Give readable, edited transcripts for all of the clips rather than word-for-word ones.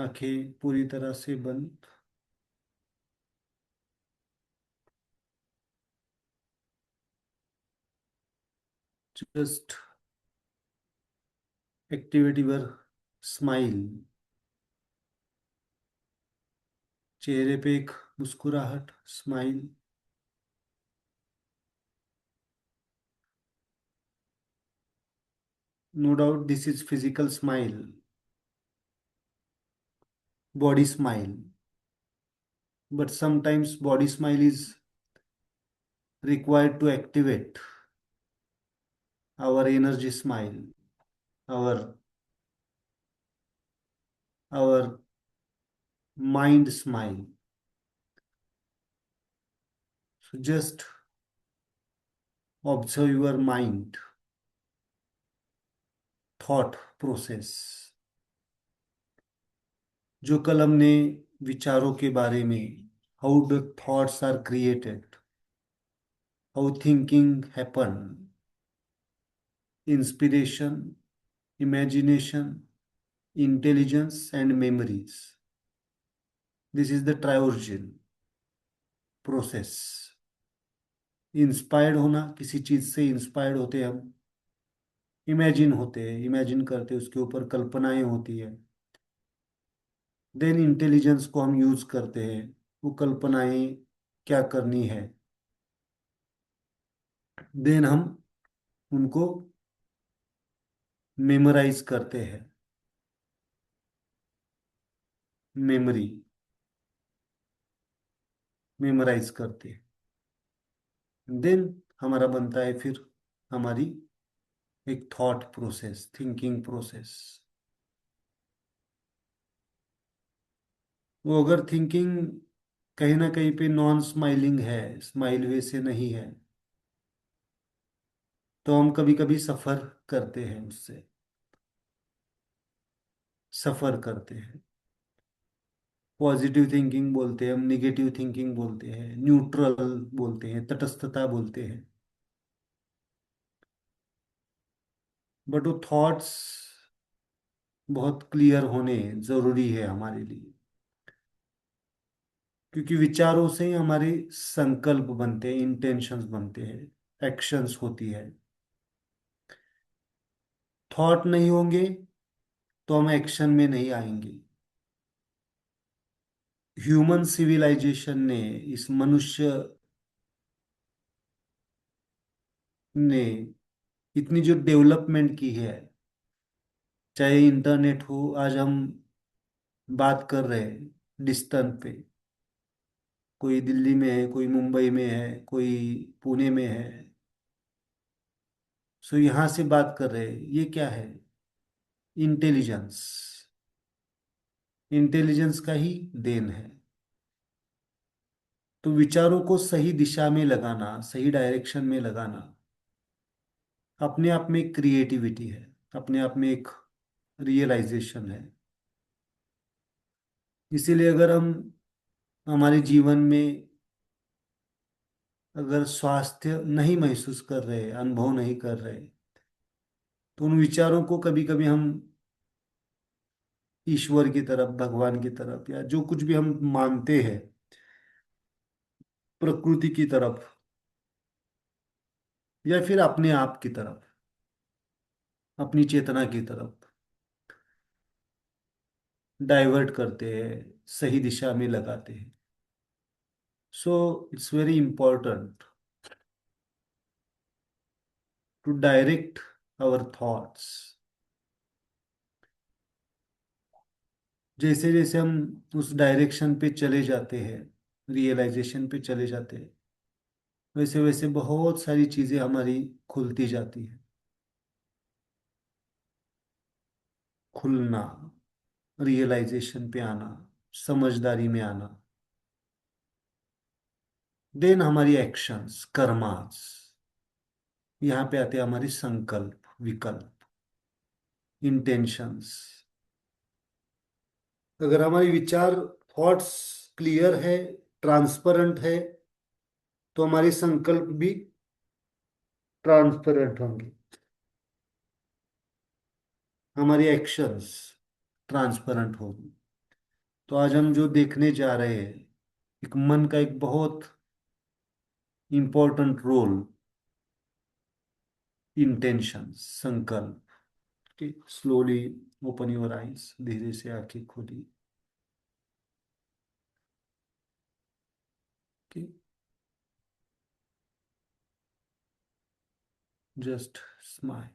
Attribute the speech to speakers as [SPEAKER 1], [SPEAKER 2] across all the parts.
[SPEAKER 1] आंखें पूरी तरह से बंद। Just activate your smile. चेहरे पे एक मुस्कुराहट, smile. No doubt this is physical smile, body smile, but sometimes body smile is required to activate our energy smile, our our mind smile. So just observe your mind, thought process. जो कल हमने विचारों के बारे में, how the thoughts are created, how thinking happen, inspiration, imagination, intelligence and memories. This is the triorigin process. Inspired होना, किसी चीज से इंस्पायर्ड होते हैं हम, इमेजिन होते हैं, इमेजिन करते हैं, उसके ऊपर कल्पनाएं होती है। देन इंटेलिजेंस को हम यूज करते हैं, वो कल्पनाएं क्या करनी है, देन हम उनको मेमोराइज करते हैं, मेमोरी, मेमोराइज करते हैं। देन हमारा बनता है फिर हमारी एक थॉट प्रोसेस, थिंकिंग प्रोसेस। वो अगर थिंकिंग कहीं ना कहीं पे नॉन स्माइलिंग है, स्माइल वे से नहीं है, तो हम कभी कभी सफर करते हैं उससे, सफर करते हैं। पॉजिटिव थिंकिंग बोलते हैं हम, निगेटिव थिंकिंग बोलते हैं, न्यूट्रल बोलते हैं, तटस्थता बोलते हैं। बट वो थॉट्स बहुत क्लियर होने जरूरी है हमारे लिए, क्योंकि विचारों से ही हमारे संकल्प बनते हैं, इंटेंशंस बनते हैं, एक्शंस होती है। थॉट नहीं होंगे तो हम एक्शन में नहीं आएंगे। ह्यूमन सिविलाइजेशन ने, इस मनुष्य ने इतनी जो डेवलपमेंट की है, चाहे इंटरनेट हो, आज हम बात कर रहे हैं डिस्टेंस पे, कोई दिल्ली में है, कोई मुंबई में है, कोई पुणे में है, सो यहाँ से बात कर रहे हैं। ये क्या है? इंटेलिजेंस, इंटेलिजेंस का ही देन है। तो विचारों को सही दिशा में लगाना, सही डायरेक्शन में लगाना, अपने आप में एक क्रिएटिविटी है, अपने आप में एक रियलाइजेशन है। इसीलिए अगर हम हमारे जीवन में अगर स्वास्थ्य नहीं महसूस कर रहे, अनुभव नहीं कर रहे, तो उन विचारों को कभी कभी हम ईश्वर की तरफ, भगवान की तरफ, या जो कुछ भी हम मानते हैं, प्रकृति की तरफ, या फिर अपने आप की तरफ, अपनी चेतना की तरफ डाइवर्ट करते हैं, सही दिशा में लगाते हैं। So it's very important to direct our thoughts. जैसे जैसे हम उस डायरेक्शन पे चले जाते हैं, रियलाइजेशन पे चले जाते हैं, वैसे वैसे बहुत सारी चीजें हमारी खुलती जाती है। खुलना, रियलाइजेशन पे आना, समझदारी में आना। देन हमारी एक्शंस, कर्मास, यहाँ पे आते हैं हमारी संकल्प, विकल्प, इंटेंशंस। अगर हमारी विचार, थॉट्स क्लियर है, ट्रांसपेरेंट है, तो हमारे संकल्प भी ट्रांसपेरेंट होंगे, हमारी एक्शंस ट्रांसपेरेंट होगी। तो आज हम जो देखने जा रहे हैं, एक मन का एक बहुत इंपॉर्टेंट रोल, इंटेंशन, संकल्प। स्लोली ओपन योर आईज, धीरे से आंखें खोली। Just smile.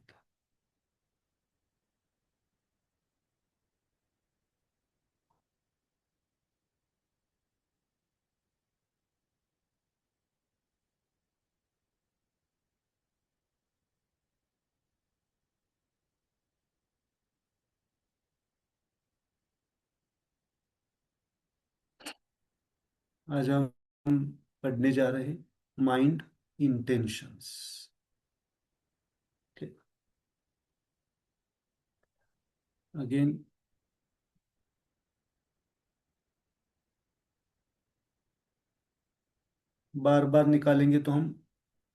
[SPEAKER 1] आज हम पढ़ने जा रहे हैं माइंड इंटेंशंस। अगेन, बार बार निकालेंगे तो हम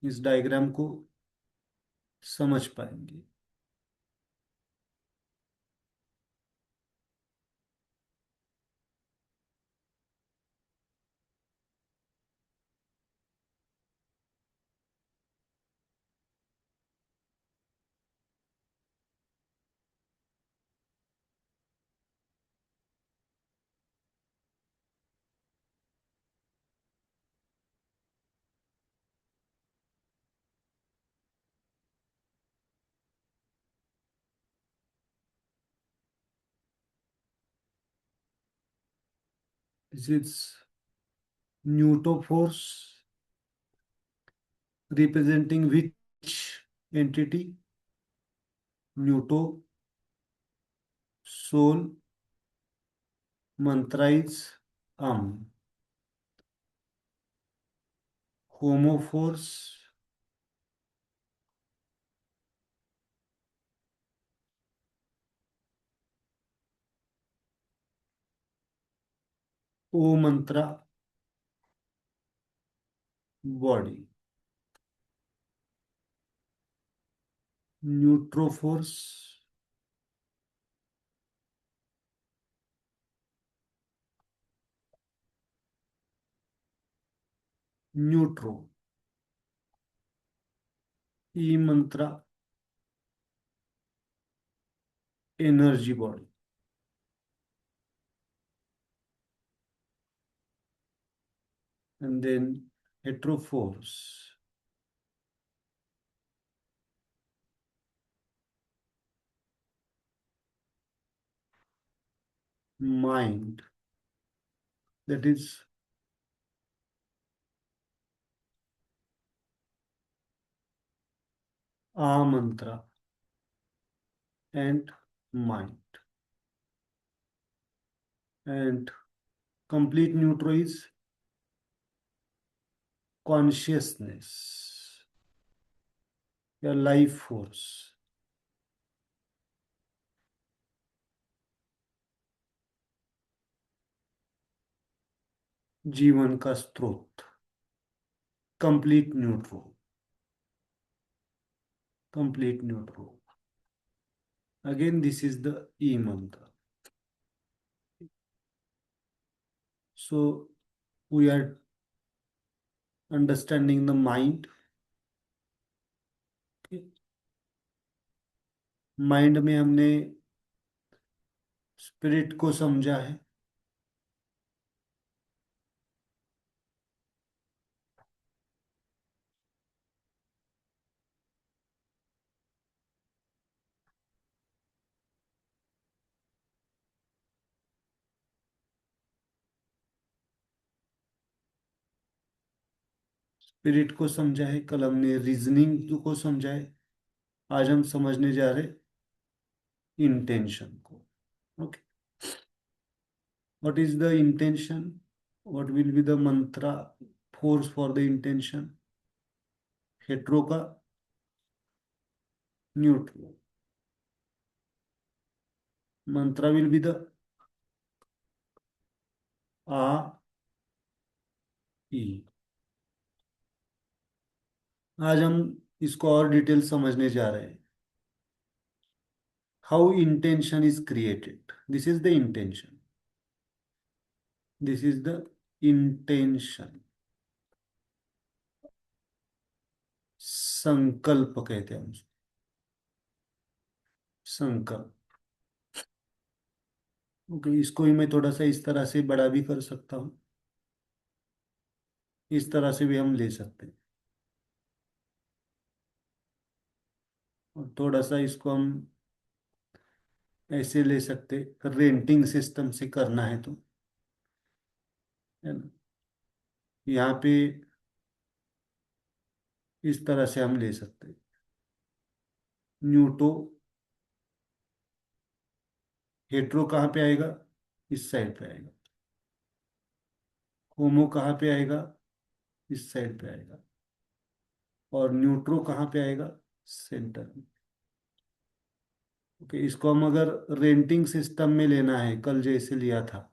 [SPEAKER 1] इस डायग्राम को समझ पाएंगे। This is neuto force, representing which entity? Neuto, soul, mantra is, um. Homo force, O mantra, body. Neutro force, neutro. E mantra, energy body. And then hetero force, mind, that is ah mantra and mind. And complete neutral is consciousness या life force, जीवन का स्रोत। Complete neutral, complete neutral. Again, this is the E mantra. So we are understanding the mind. Mind में हमने spirit को समझा है। Spirit को समझा है, कल हमने रीजनिंग को समझा है। आज हम समझने जा रहे इंटेंशन को। Okay, what is the intention? What will be the Mantra force for the intention? Hetero का न्यूट्रो, मंत्रा विल बी द आ ई। आज हम इसको और डिटेल समझने जा रहे हैं। How intention is created, this is the intention. This is the intention, संकल्प कहते हैं हम उसको, संकल्प। ओके, इसको ही मैं थोड़ा सा इस तरह से बड़ा भी कर सकता हूँ, इस तरह से भी हम ले सकते हैं। और थोड़ा सा इसको हम ऐसे ले सकते, रेंटिंग सिस्टम से करना है तो, है ना। यहाँ पे इस तरह से हम ले सकते हैं। न्यूटो, हेट्रो कहाँ पे आएगा, इस साइड पे आएगा। होमो कहाँ पे आएगा, इस साइड पे आएगा। और न्यूट्रो कहाँ पे आएगा, सेंटर में। ओके, इसको हम अगर रेंटिंग सिस्टम में लेना है, कल जैसे लिया था,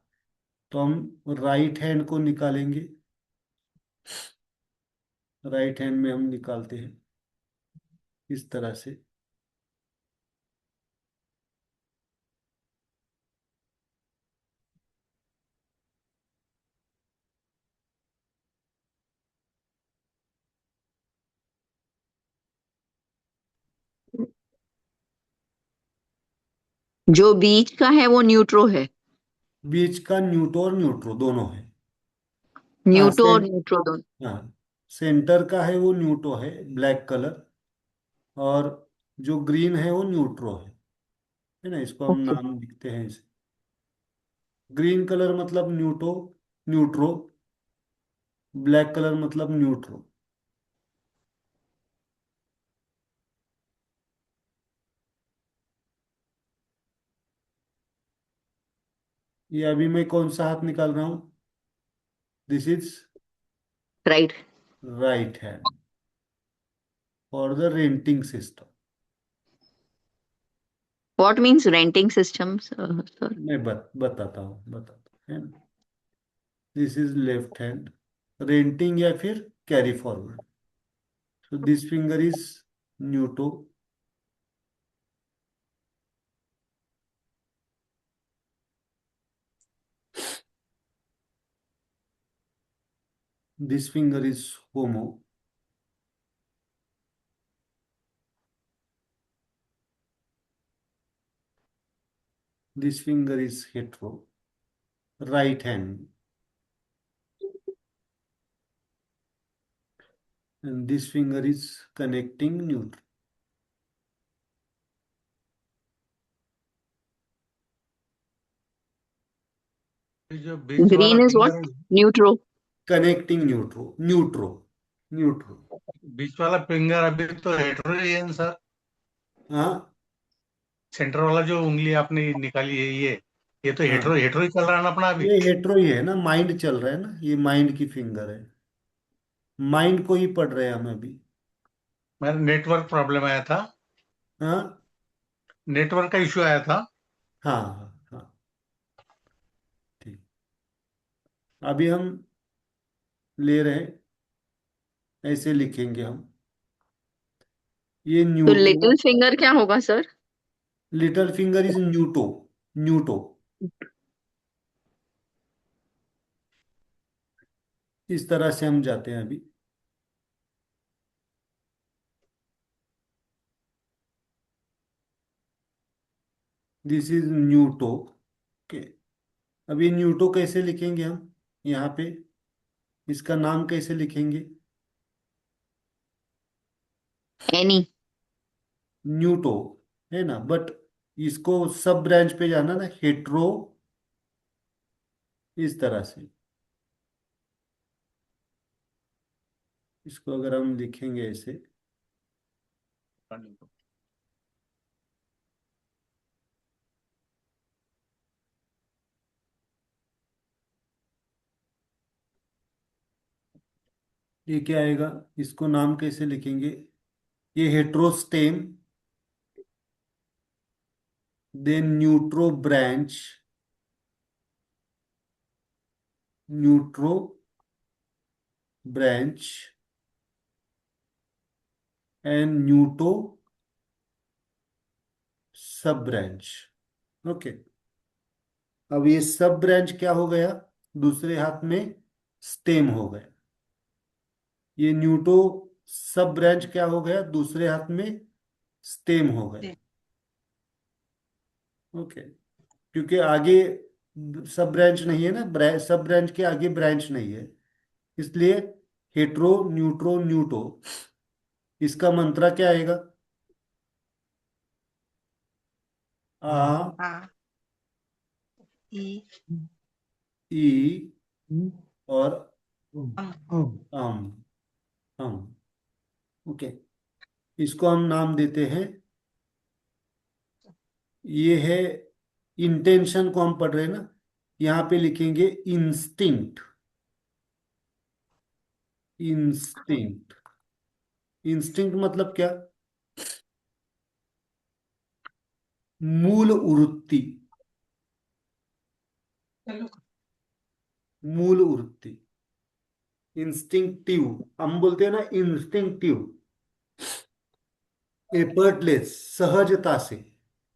[SPEAKER 1] तो हम राइट हैंड को निकालेंगे, राइट हैंड में हम निकालते हैं इस तरह से।
[SPEAKER 2] जो बीच का है वो न्यूट्रो है।
[SPEAKER 1] बीच का न्यूटो और न्यूट्रो दोनों है। हाँ
[SPEAKER 2] न्यूटो और न्यूट्रो दोनों।
[SPEAKER 1] हाँ, सेंटर का है वो न्यूटो है, ब्लैक कलर। और जो ग्रीन है वो न्यूट्रो है ना। इसको हम
[SPEAKER 2] ओके।
[SPEAKER 1] नाम लिखते हैं इसे। ग्रीन कलर मतलब न्यूटो, न्यूट्रो। ब्लैक कलर मतलब न्यूट्रो। ये अभी मैं कौन सा हाथ निकाल रहा हूँ, this is
[SPEAKER 2] right.
[SPEAKER 1] Right hand for the renting system.
[SPEAKER 2] What means renting system sir?
[SPEAKER 1] मैं बताता हूँ, है ना। This is left hand, renting या फिर carry forward. So this finger is neuto, this finger is homo, this finger is hetero, right hand. And this finger is connecting neutral.
[SPEAKER 3] ये जो बीच वाला
[SPEAKER 2] ग्रीन इज व्हाट?
[SPEAKER 3] फिंगर है,
[SPEAKER 2] न्यूट्रो।
[SPEAKER 1] Connecting neutral.
[SPEAKER 3] बीच वाला finger अभी तो hetero ही है ना sir.
[SPEAKER 1] हाँ
[SPEAKER 3] सेंटर वाला जो उंगली आपने निकाली है ये तो हेटेरो
[SPEAKER 1] हाँ,
[SPEAKER 3] हेटेरो ही चल रहा है ना अपना अभी।
[SPEAKER 1] ये हेट्रो ही है ना, माइंड चल रहा है ना, ये माइंड की फिंगर है। माइंड को ही पढ़ रहे हैं हम अभी।
[SPEAKER 3] मेरा नेटवर्क प्रॉब्लम आया था,
[SPEAKER 1] हाँ
[SPEAKER 3] नेटवर्क का इश्यू आया था।
[SPEAKER 1] हाँ हाँ हाँ, ठीक। अभी हम ले रहे हैं, ऐसे लिखेंगे हम, ये
[SPEAKER 2] तो
[SPEAKER 1] न्यूटो।
[SPEAKER 2] लिटिल फिंगर क्या होगा sir?
[SPEAKER 1] Little finger is neuto, neuto. इस तरह से हम जाते हैं अभी। दिस इज न्यूटो के। अभी न्यूटो कैसे लिखेंगे हम, यहाँ पे इसका नाम कैसे लिखेंगे,
[SPEAKER 2] एनी।
[SPEAKER 1] न्यूटो, है ना। बट इसको सब ब्रांच पे जाना ना, हेट्रो, इस तरह से। इसको अगर हम लिखेंगे ऐसे, ये क्या आएगा, इसको नाम कैसे लिखेंगे, ये हेट्रोस्टेम, देन न्यूट्रो ब्रांच, न्यूट्रो ब्रांच एंड न्यूटो सब ब्रांच। ओके, अब ये सब ब्रांच क्या हो गया, दूसरे हाथ में स्टेम हो गया। ये न्यूटो सब ब्रांच क्या हो गया, दूसरे हाथ में स्टेम हो गया। ओके, क्योंकि आगे सब ब्रांच नहीं है ना, सब ब्रांच के आगे ब्रांच नहीं है, इसलिए हेट्रो न्यूट्रो न्यूटो, इसका मंत्रा क्या आएगा? आ,
[SPEAKER 4] हाँ ई
[SPEAKER 1] ई और
[SPEAKER 4] हम
[SPEAKER 1] अम। हम। ओके, इसको हम नाम देते हैं, ये है इंटेंशन को हम पढ़ रहे हैं ना, यहाँ पे लिखेंगे इंस्टिंक्ट। इंस्टिंक्ट, इंस्टिंक्ट मतलब क्या? मूल वृत्ति। मूल वृत्ति, इंस्टिंक्टिव, हम बोलते हैं ना इंस्टिंक्टिव, एफर्टलेस, सहजता से,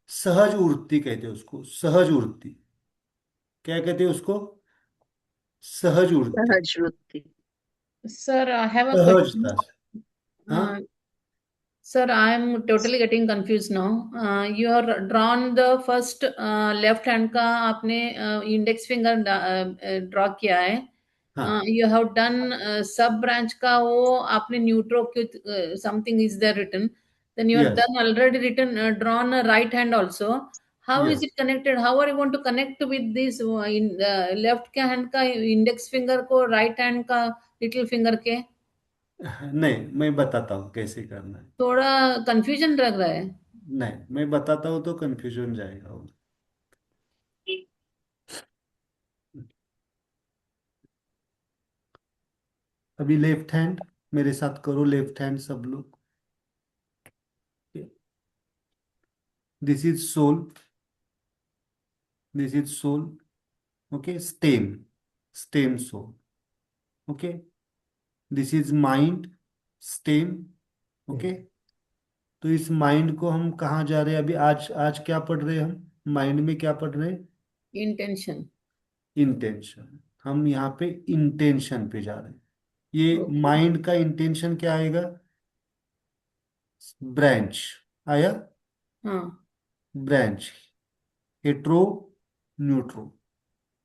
[SPEAKER 1] सहज वृत्ति कहते हैं उसको, सहज वृत्ति। क्या कहते हैं उसको? सहज वृत्ति,
[SPEAKER 2] सहज वृत्ति।
[SPEAKER 4] Sir, I have a
[SPEAKER 1] सहजता
[SPEAKER 4] question.
[SPEAKER 1] से। हाँ
[SPEAKER 4] Sir, I am totally getting confused now. You have drawn the first left hand का आपने index finger draw किया है.
[SPEAKER 1] हाँ,
[SPEAKER 4] You have done sub branch का वो आपने neutro something is there written. Then you have
[SPEAKER 1] yes
[SPEAKER 4] done already written drawn a right hand also. How is
[SPEAKER 1] yes.
[SPEAKER 4] it connected? How are you going to connect with this in left का hand का index finger को right hand का little finger के?
[SPEAKER 1] नहीं, मैं बताता हूँ कैसे करना है।
[SPEAKER 4] थोड़ा कंफ्यूजन लग रहा है.
[SPEAKER 1] नहीं, मैं बताता हूँ तो कंफ्यूजन जाएगा। अभी लेफ्ट हैंड मेरे साथ करो, लेफ्ट हैंड सब लोग। This is soul, this is soul. Okay, stem, stem soul. Okay, this is mind, stem. Okay, तो इस माइंड को हम कहाँ जा रहे हैं अभी? आज आज क्या पढ़ रहे हैं हम? माइंड में क्या पढ़ रहे हैं?
[SPEAKER 4] इंटेंशन.
[SPEAKER 1] इंटेंशन। हम यहाँ पे इंटेंशन पे जा रहे हैं। ये
[SPEAKER 4] ओके.
[SPEAKER 1] माइंड का इंटेंशन क्या आएगा? ब्रांच आया,
[SPEAKER 4] हाँ.
[SPEAKER 1] Branch, hetero neutro.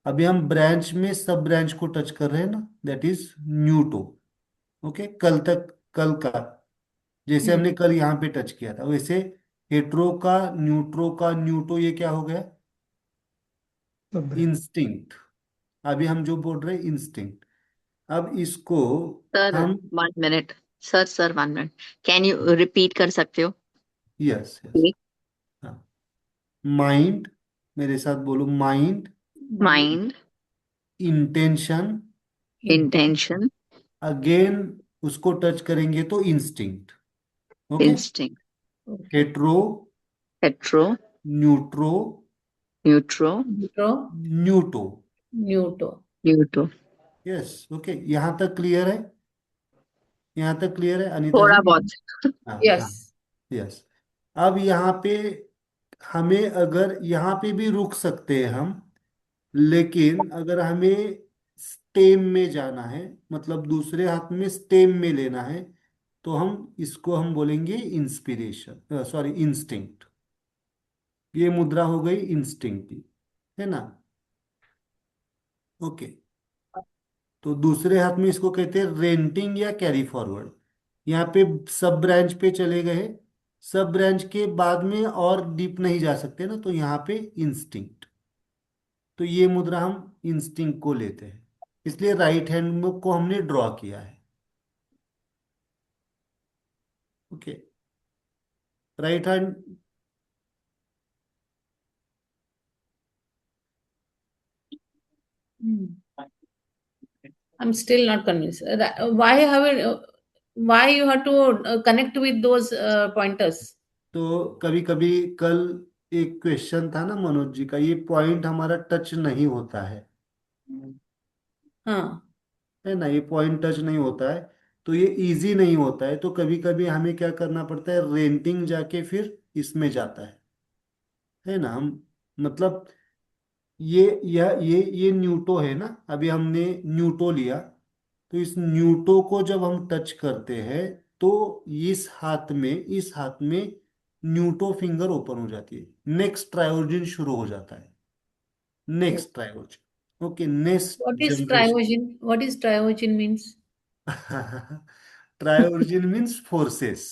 [SPEAKER 1] अभी हम ब्रांच में सब ब्रांच को टच कर रहे हैं ना, दैट इज न्यूटो। ओके, कल तक, कल का जैसे हमने कल यहाँ पे टच किया था, वैसे हेट्रो का, न्यूट्रो का, न्यूटो, ये क्या हो गया? इंस्टिंक्ट। अभी हम जो बोल रहे हैं इंस्टिंक्ट, अब इसको
[SPEAKER 2] सर
[SPEAKER 1] हम,
[SPEAKER 2] 1 minute. Sir 1 minute, can you repeat कर सकते हो?
[SPEAKER 1] यस यस, हाँ, माइंड, मेरे साथ बोलो, mind,
[SPEAKER 4] mind.
[SPEAKER 2] Mind,
[SPEAKER 1] intention,
[SPEAKER 2] intention,
[SPEAKER 1] again उसको टच करेंगे तो instinct. Okay,
[SPEAKER 2] instinct,
[SPEAKER 4] okay.
[SPEAKER 1] Hetero
[SPEAKER 2] hetero,
[SPEAKER 1] neutro
[SPEAKER 2] neutro,
[SPEAKER 4] neutro.
[SPEAKER 1] Neuto.
[SPEAKER 4] Neuto.
[SPEAKER 2] Neuto.
[SPEAKER 1] Yes, okay, यहाँ तक क्लियर है? यहाँ तक क्लियर है अनीता जी?
[SPEAKER 2] थोड़ा बहुत।
[SPEAKER 1] हाँ हाँ,
[SPEAKER 4] यस.
[SPEAKER 1] यस। अब यहाँ पे हमें, अगर यहाँ पे भी रुक सकते हैं हम, लेकिन अगर हमें स्टेम में जाना है, मतलब दूसरे हाथ में स्टेम में लेना है, तो हम इसको हम बोलेंगे इंस्पिरेशन, सॉरी इंस्टिंक्ट। ये मुद्रा हो गई इंस्टिंक्ट की, है ना? ओके, तो दूसरे हाथ में इसको कहते हैं रेंटिंग या कैरी फॉरवर्ड। यहाँ पे सब ब्रांच पे चले गए, सब ब्रांच के बाद में और डीप नहीं जा सकते ना, तो यहाँ पे इंस्टिंक्ट। तो ये मुद्रा हम इंस्टिंक्ट को लेते हैं, इसलिए राइट हैंड को हमने ड्रॉ किया है। Okay, right hand,
[SPEAKER 4] I'm still not convinced. Why you have to connect with those pointers?
[SPEAKER 1] तो कभी कभी, कल एक क्वेश्चन था ना मनोज जी का, ये पॉइंट हमारा टच नहीं होता
[SPEAKER 4] हाँ.
[SPEAKER 1] है ना, ये पॉइंट टच नहीं होता है, तो ये इजी नहीं होता है, तो कभी कभी हमें क्या करना पड़ता है, रेंटिंग जाके फिर इसमें जाता है ना हम, मतलब ये न्यूटो है ना, अभी हमने न्यूटो लिया। तो इस न्यूटो को जब हम टच करते हैं तो इस हाथ में न्यूटो फिंगर ओपन हो जाती है, नेक्स्ट ट्रायोजन शुरू हो जाता है, next triogen. Okay, next
[SPEAKER 4] What is
[SPEAKER 1] generation.
[SPEAKER 4] triogen? What is triogen means?
[SPEAKER 1] Triogen means forces,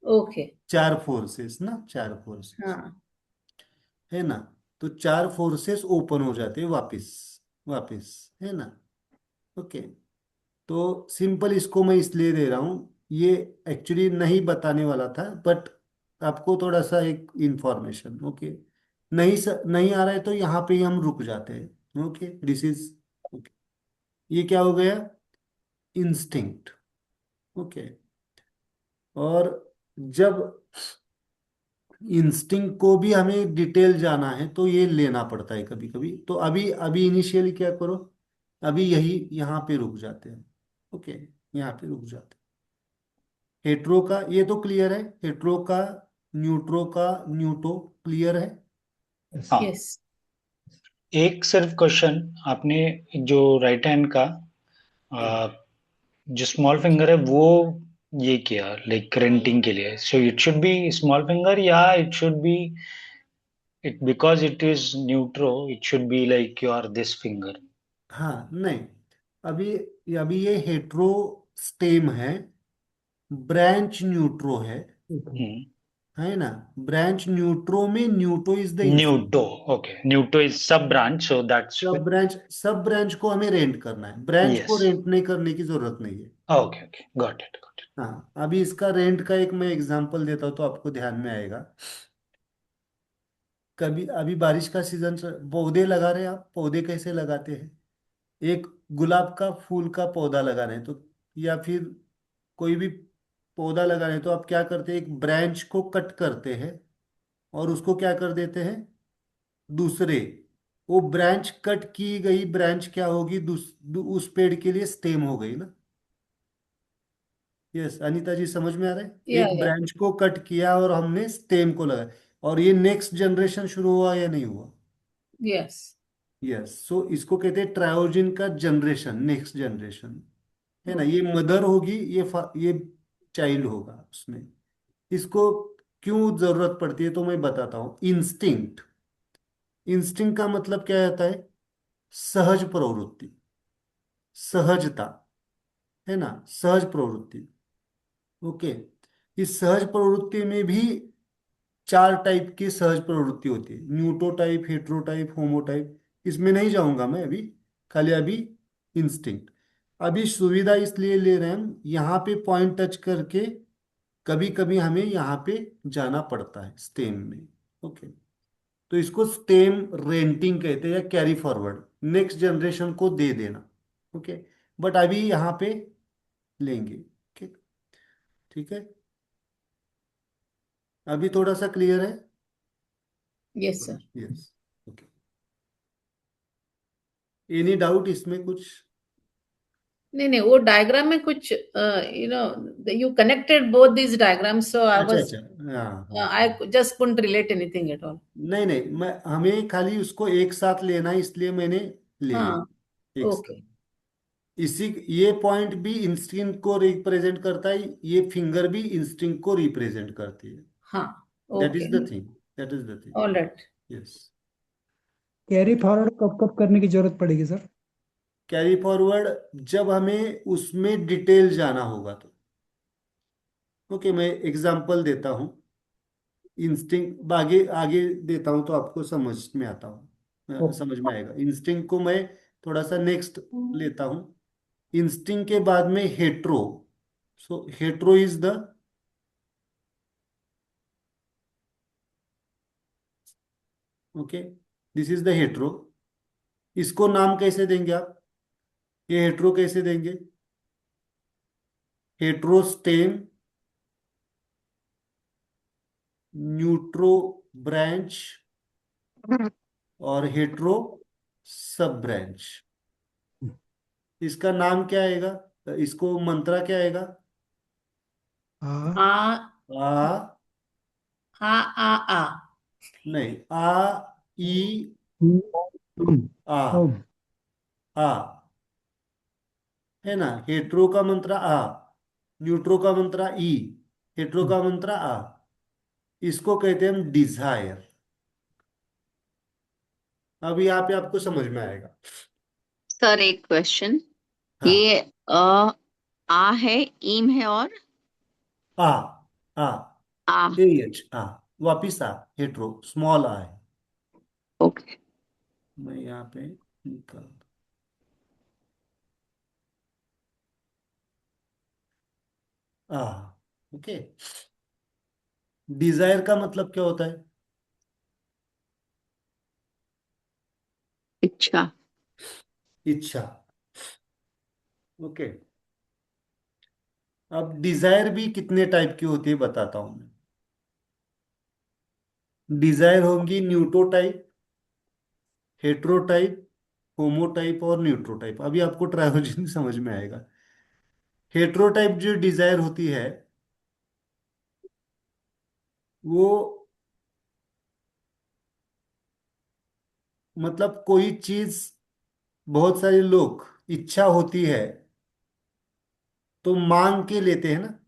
[SPEAKER 4] Okay.
[SPEAKER 1] चार फोर्सेस ना, चार फोर्सेस
[SPEAKER 4] हाँ.
[SPEAKER 1] है ना। तो चार फोर्सेस ओपन हो जाते हैं वापस, वापस, है ना। ओके, तो सिंपल इसको मैं इसलिए दे रहा हूँ, ये एक्चुअली नहीं बताने वाला था, बट आपको थोड़ा सा एक इंफॉर्मेशन। ओके, नहीं आ रहा है तो यहाँ पे ही हम रुक जाते हैं। ओके, दिस इज, ओके, ये क्या हो गया, इंस्टिंक्ट। ओके, और जब इंस्टिंक्ट को भी हमें डिटेल जाना है तो ये लेना पड़ता है कभी कभी। तो अभी अभी इनिशियली क्या करो, अभी यही यहाँ पे रुक जाते हैं। ओके, यहाँ पे रुक जाते हैं। हेट्रो का ये तो क्लियर है, हेट्रो का, न्यूट्रो का, न्यूटो क्लियर है।
[SPEAKER 5] हाँ,
[SPEAKER 4] Yes.
[SPEAKER 5] एक सिर्फ क्वेश्चन। आपने जो राइट हैंड का आ, जो स्मॉल फिंगर है वो ये किया लाइक रेंटिंग के लिए, so it should be small finger या it should be it because it is neutro it should be like your this finger?
[SPEAKER 1] हाँ, नहीं, अभी ये हेट्रो स्टेम है, ब्रांच न्यूट्रो है ना। ब्रांच न्यूट्रो में neuto is the
[SPEAKER 5] neuto, okay, neuto is sub branch, so that's
[SPEAKER 1] sub branch को हमें रेंट करना है, ब्रांच को
[SPEAKER 5] यस,
[SPEAKER 1] रेंट नहीं करने की जरूरत नहीं है।
[SPEAKER 5] Okay okay, got it got it.
[SPEAKER 1] हाँ, अभी इसका रेंट का एक मैं एग्जांपल देता हूँ तो आपको ध्यान में आएगा। कभी अभी बारिश का सीजन पौधे लगा रहे हैं आप, पौधे कैसे लगाते हैं, एक गुलाब का फूल का पौधा लगा रहे हैं तो, या फिर कोई भी पौधा लगा रहे हैं तो आप क्या करते हैं, एक ब्रांच को कट करते हैं और उसको क्या कर देते हैं, दूसरे, वो ब्रांच कट की गई ब्रांच क्या होगी, उस पेड़ के लिए स्टेम हो गई ना। यस अनीता जी, समझ में आ रहा है,
[SPEAKER 4] Yeah,
[SPEAKER 1] एक
[SPEAKER 4] yeah.
[SPEAKER 1] ब्रांच को कट किया और हमने स्टेम को लगाया, और ये नेक्स्ट जनरेशन शुरू हुआ या नहीं हुआ।
[SPEAKER 4] Yes.
[SPEAKER 1] यस, सो इसको कहते हैं ट्रायोजन का जनरेशन, नेक्स्ट जनरेशन, है ना। ये मदर होगी, ये चाइल्ड होगा उसमें। इसको क्यों जरूरत पड़ती है तो मैं बताता हूँ। इंस्टिंक्ट, इंस्टिंक्ट का मतलब क्या होता है, सहज प्रवृत्ति, सहजता, है ना, सहज प्रवृत्ति। ओके, इस सहज प्रवृत्ति में भी चार टाइप की सहज प्रवृत्ति होती है, न्यूटो टाइप, हेट्रो टाइप, होमो टाइप, इसमें नहीं जाऊंगा मैं अभी, खाली अभी इंस्टिंक्ट। अभी सुविधा इसलिए ले रहे हैं हम, यहाँ पे पॉइंट टच करके कभी कभी हमें यहाँ पे जाना पड़ता है स्टेम में। ओके, तो इसको स्टेम रेंटिंग कहते हैं या कैरी फॉरवर्ड, नेक्स्ट जनरेशन को दे देना। ओके, बट अभी यहाँ पे लेंगे। ओके, ठीक है, अभी थोड़ा सा क्लियर है।
[SPEAKER 4] Yes, sir.
[SPEAKER 1] Yes, okay, any doubt इसमें कुछ।
[SPEAKER 4] नहीं नहीं, वो डायग्राम में कुछ you connected both these diagrams, so I
[SPEAKER 1] अच्छा
[SPEAKER 4] was
[SPEAKER 1] अच्छा, हाँ हाँ
[SPEAKER 4] I just couldn't relate anything at all.
[SPEAKER 1] नहीं नहीं, मैं हमें खाली उसको एक साथ लेना है इसलिए मैंने ले
[SPEAKER 4] हाँ.
[SPEAKER 1] लिया एक साथ।
[SPEAKER 4] Okay.
[SPEAKER 1] इसी ये पॉइंट भी इंस्टिंक्ट को रिप्रेजेंट करता है, ये फिंगर भी इंस्टिंक्ट को रिप्रेजेंट करती है।
[SPEAKER 4] हाँ.
[SPEAKER 1] That is
[SPEAKER 4] Okay.
[SPEAKER 1] The thing, that is the thing.
[SPEAKER 4] All right.
[SPEAKER 1] Yes,
[SPEAKER 6] carry forward कब कब करने की जरूरत पड़ेगी सर?
[SPEAKER 1] कैरी फॉरवर्ड जब हमें उसमें डिटेल जाना होगा तो। ओके, मैं एग्जांपल देता हूँ, इंस्टिंक्ट आगे आगे देता हूँ तो आपको समझ में आता हूँ,
[SPEAKER 6] ओके।
[SPEAKER 1] समझ में आएगा। इंस्टिंक्ट को मैं थोड़ा सा नेक्स्ट लेता हूँ। इंस्टिंक्ट के बाद में hetero, so hetero is the, okay, this is the hetero. इसको नाम कैसे देंगे आप, ये हेट्रो कैसे देंगे, हेट्रो स्टेम, न्यूट्रो ब्रांच, और हेट्रो सब ब्रांच। इसका नाम क्या आएगा, इसको मंत्रा क्या आएगा,
[SPEAKER 6] हाँ।
[SPEAKER 4] आ
[SPEAKER 1] आ,
[SPEAKER 4] आ आ आ
[SPEAKER 1] नहीं, आ, ई,
[SPEAKER 6] ओम
[SPEAKER 1] आ।
[SPEAKER 6] ओम
[SPEAKER 1] आ है ना, हेट्रो का मंत्र आ, न्यूट्रो का मंत्र ई, हेट्रो का मंत्र आ। इसको कहते हैं हम डिजायर। अब यहाँ पे आपको समझ में आएगा।
[SPEAKER 2] सर एक क्वेश्चन,
[SPEAKER 1] हाँ।
[SPEAKER 2] ये आ है, ईम है और
[SPEAKER 1] आ। आ।
[SPEAKER 2] आ।
[SPEAKER 1] ए एच आ। वापिस आ। हेट्रो स्मॉल आ है।
[SPEAKER 2] ओके।
[SPEAKER 1] मैं यहाँ पे निकाल। आ। ओके। डिजायर का मतलब क्या होता है?
[SPEAKER 2] इच्छा।
[SPEAKER 1] इच्छा। ओके। अब डिजायर भी कितने टाइप की होती है बताता हूं मैं। डिजायर होंगी न्यूट्रो टाइप, हेट्रो टाइप, होमो टाइप और न्यूट्रो टाइप। अभी आपको ट्रायोलॉजी समझ में आएगा। हेट्रो टाइप जो डिजायर होती है वो मतलब कोई चीज, बहुत सारे लोग इच्छा होती है तो मांग के लेते हैं ना,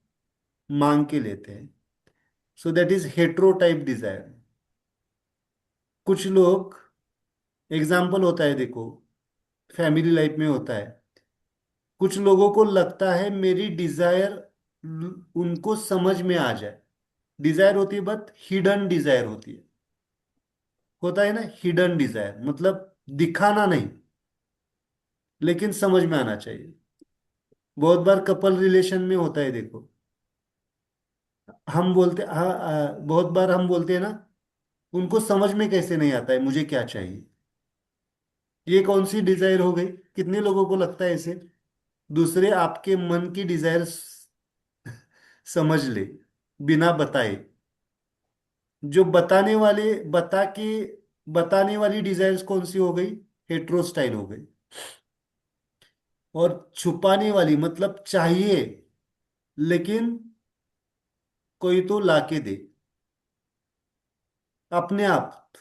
[SPEAKER 1] मांग के लेते हैं। So that is hetero type desire. कुछ लोग, एग्जाम्पल होता है देखो, फैमिली लाइफ में होता है। कुछ लोगों को लगता है मेरी डिजायर उनको समझ में आ जाए। डिजायर होती है बट हिडन डिजायर होती है। होता है ना हिडन डिजायर, मतलब दिखाना नहीं, लेकिन समझ में आना चाहिए। बहुत बार कपल रिलेशन में होता है देखो। हम बोलते हाँ, बहुत बार हम बोलते हैं ना, उनको समझ में कैसे नहीं आता है मुझे क्या चाहिए। ये कौन सी डिजायर हो गई? कितने लोगों को लगता है ऐसे? दूसरे आपके मन की डिजायर समझ ले बिना बताए। जो बताने वाले बता के बताने वाली डिजायर्स कौन सी हो गई? हेट्रो स्टाइल हो गई। और छुपाने वाली मतलब चाहिए लेकिन कोई तो लाके दे अपने आप,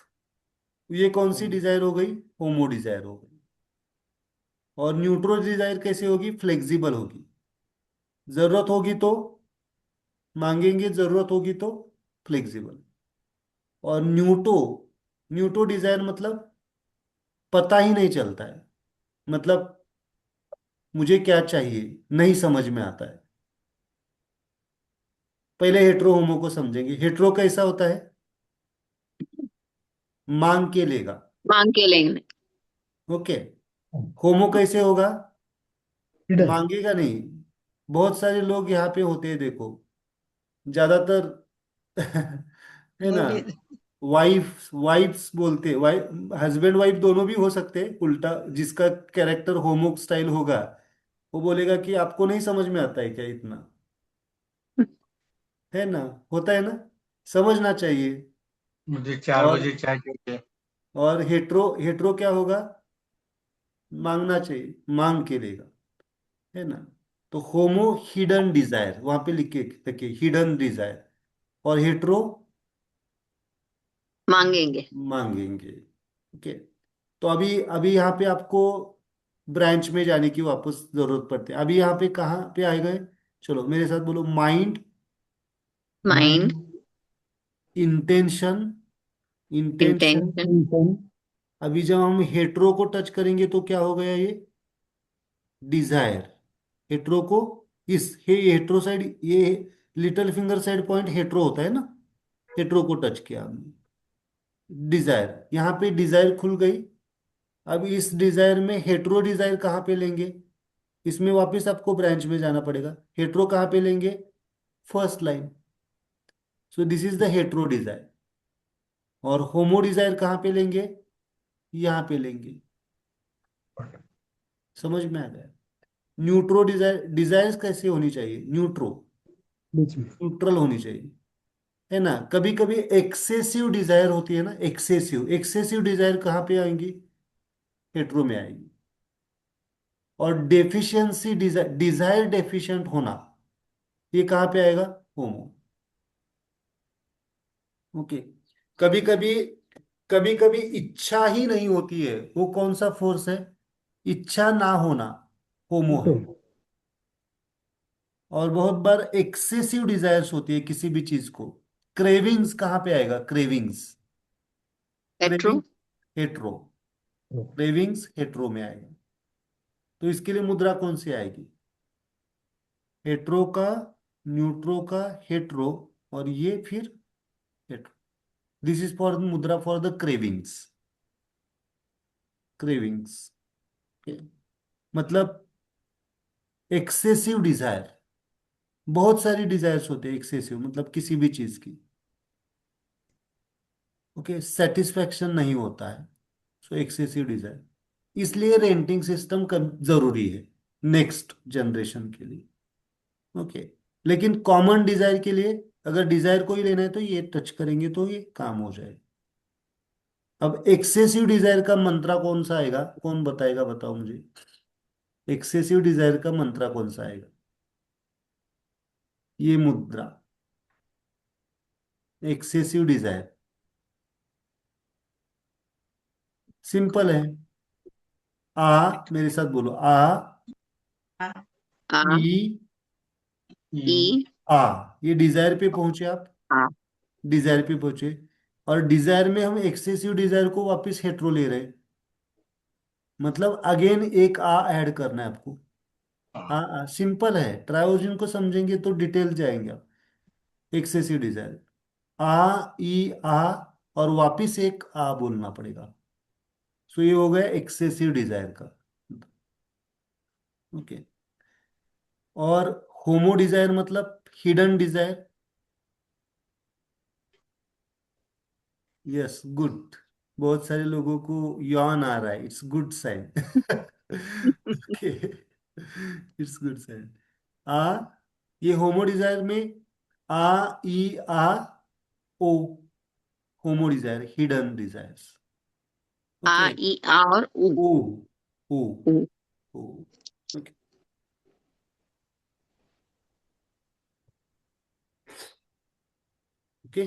[SPEAKER 1] ये कौन सी डिजायर हो गई? होमो डिजायर हो गई। और न्यूट्रो डिजायर कैसे होगी? फ्लेक्सिबल होगी। जरूरत होगी तो मांगेंगे, जरूरत होगी तो फ्लेक्सिबल। और न्यूटो, न्यूटो डिजायर मतलब पता ही नहीं चलता है, मतलब मुझे क्या चाहिए नहीं समझ में आता है। पहले हेट्रो होमो को समझेंगे। हेट्रो कैसा होता है? मांग के लेगा।
[SPEAKER 2] मांग के लेंगे।
[SPEAKER 1] ओके। होमो कैसे होगा?
[SPEAKER 6] हिडन
[SPEAKER 1] मांगेगा नहीं। बहुत सारे लोग यहाँ पे होते हैं देखो, ज्यादातर है ना, वाइफ्स बोलते, वाइफ हस्बैंड वाइफ दोनों भी हो सकते हैं। उल्टा जिसका कैरेक्टर होमो स्टाइल होगा वो बोलेगा कि आपको नहीं समझ में आता है क्या इतना, है ना, होता है ना, समझना चाहिए।
[SPEAKER 3] मुझे 4 बजे
[SPEAKER 1] और
[SPEAKER 3] चाय चाहिए।
[SPEAKER 1] और हेट्रो, हेट्रो क्या होगा? मांगना चाहिए, मांग के लेगा, है ना। तो होमो हिडन डिजायर, वहां पे लिख के रखिए हिडन डिजायर। और हेट्रो
[SPEAKER 2] मांगेंगे।
[SPEAKER 1] मांगेंगे। ओके। तो अभी अभी यहाँ पे आपको ब्रांच में जाने की वापस जरूरत पड़ती है। अभी यहाँ पे कहाँ पे आए गए? चलो मेरे साथ बोलो, mind,
[SPEAKER 2] mind.
[SPEAKER 6] Mind
[SPEAKER 1] intention, intention.
[SPEAKER 2] Intention.
[SPEAKER 6] Intention
[SPEAKER 1] अभी जब हम हेट्रो को टच करेंगे तो क्या हो गया? ये डिजायर। हेट्रो को, इस हे हेट्रो साइड, ये little finger side point hetero होता है ना, हेट्रो को टच किया हमने, डिजायर। यहाँ पे डिजायर खुल गई। अब इस डिजायर में हेट्रो डिजायर कहाँ पे लेंगे? इसमें वापस आपको ब्रांच में जाना पड़ेगा। हेट्रो कहाँ पे लेंगे? First line. So this is the hetero desire. और होमो डिजायर कहाँ पे लेंगे? यहाँ पे लेंगे। समझ में आ गया? न्यूट्रो डिजायर, डिजायर्स कैसे होनी चाहिए? न्यूट्रो,
[SPEAKER 6] बीच में
[SPEAKER 1] न्यूट्रल होनी चाहिए, है ना। कभी कभी एक्सेसिव डिजायर होती है ना, एक्सेसिव, एक्सेसिव डिजायर कहाँ पे आएंगी? हेट्रो में आएगी। और डेफिशिएंसी डिजायर, डिजायर डेफिशिएंट होना, ये कहाँ पे आएगा? होमो। ओके। कभी कभी कभी कभी इच्छा ही नहीं होती है, वो कौन सा फोर्स है? इच्छा ना होना, होमो है।
[SPEAKER 6] तो
[SPEAKER 1] और बहुत बार एक्सेसिव डिजायर्स होती है किसी भी चीज को। क्रेविंग्स कहाँ पे आएगा? Cravings,
[SPEAKER 2] hetero.
[SPEAKER 1] Craving hetero, cravings hetero में आएगा। तो इसके लिए मुद्रा कौन सी आएगी? हेट्रो का, न्यूट्रो का, हेट्रो, और ये फिर हेट्रो। दिस इज फॉर मुद्रा फॉर द क्रेविंग्स, क्रेविंग्स। मतलब एक्सेसिव डिजायर, बहुत सारी डिजायर्स होते हैं एक्सेसिव, मतलब किसी भी चीज की। ओके, सेटिस्फेक्शन नहीं होता है, सो एक्सेसिव डिजायर। इसलिए रेंटिंग सिस्टम जरूरी है नेक्स्ट जनरेशन के लिए। ओके, लेकिन कॉमन डिजायर के लिए, अगर डिजायर को ही लेना है तो ये टच करेंगे तो ये काम हो जाएगा। अब एक्सेसिव डिजायर का मंत्रा कौन सा आएगा? कौन बताएगा? बताओ मुझे, एक्सेसिव डिजायर का मंत्रा कौन सा आएगा? ये मुद्रा, एक्सेसिव डिजायर, सिंपल है। आ, मेरे साथ बोलो, आ,
[SPEAKER 2] आ,
[SPEAKER 1] ई,
[SPEAKER 2] ई,
[SPEAKER 1] आ। ये डिजायर पे पहुंचे आप,
[SPEAKER 2] आ,
[SPEAKER 1] डिजायर पे पहुंचे। और डिजायर में हम एक्सेसिव डिजायर को वापस हेट्रो ले रहे हैं, मतलब अगेन एक आ ऐड करना है आपको। सिंपल है, ट्रायोजिन को समझेंगे तो डिटेल जाएंगे आप। एक्सेसिव डिजायर, आ, और वापिस एक आ बोलना पड़ेगा। सो ये हो गया एक्सेसिव डिजायर का। ओके, और होमो डिजायर मतलब हिडन डिजायर। Yes, good. बहुत सारे लोगों को यॉन आ रहा है, it's good sign. Okay, it's good sign. आ, ये होमो डिजायर में आ, आ, ओ, होमो डिजायर, हिडन डिजायर्स।
[SPEAKER 2] आ,
[SPEAKER 1] ओके,
[SPEAKER 2] ई, आ और उ।
[SPEAKER 1] ओ, ओ,
[SPEAKER 2] उ।
[SPEAKER 1] ओ। ओके, ओके,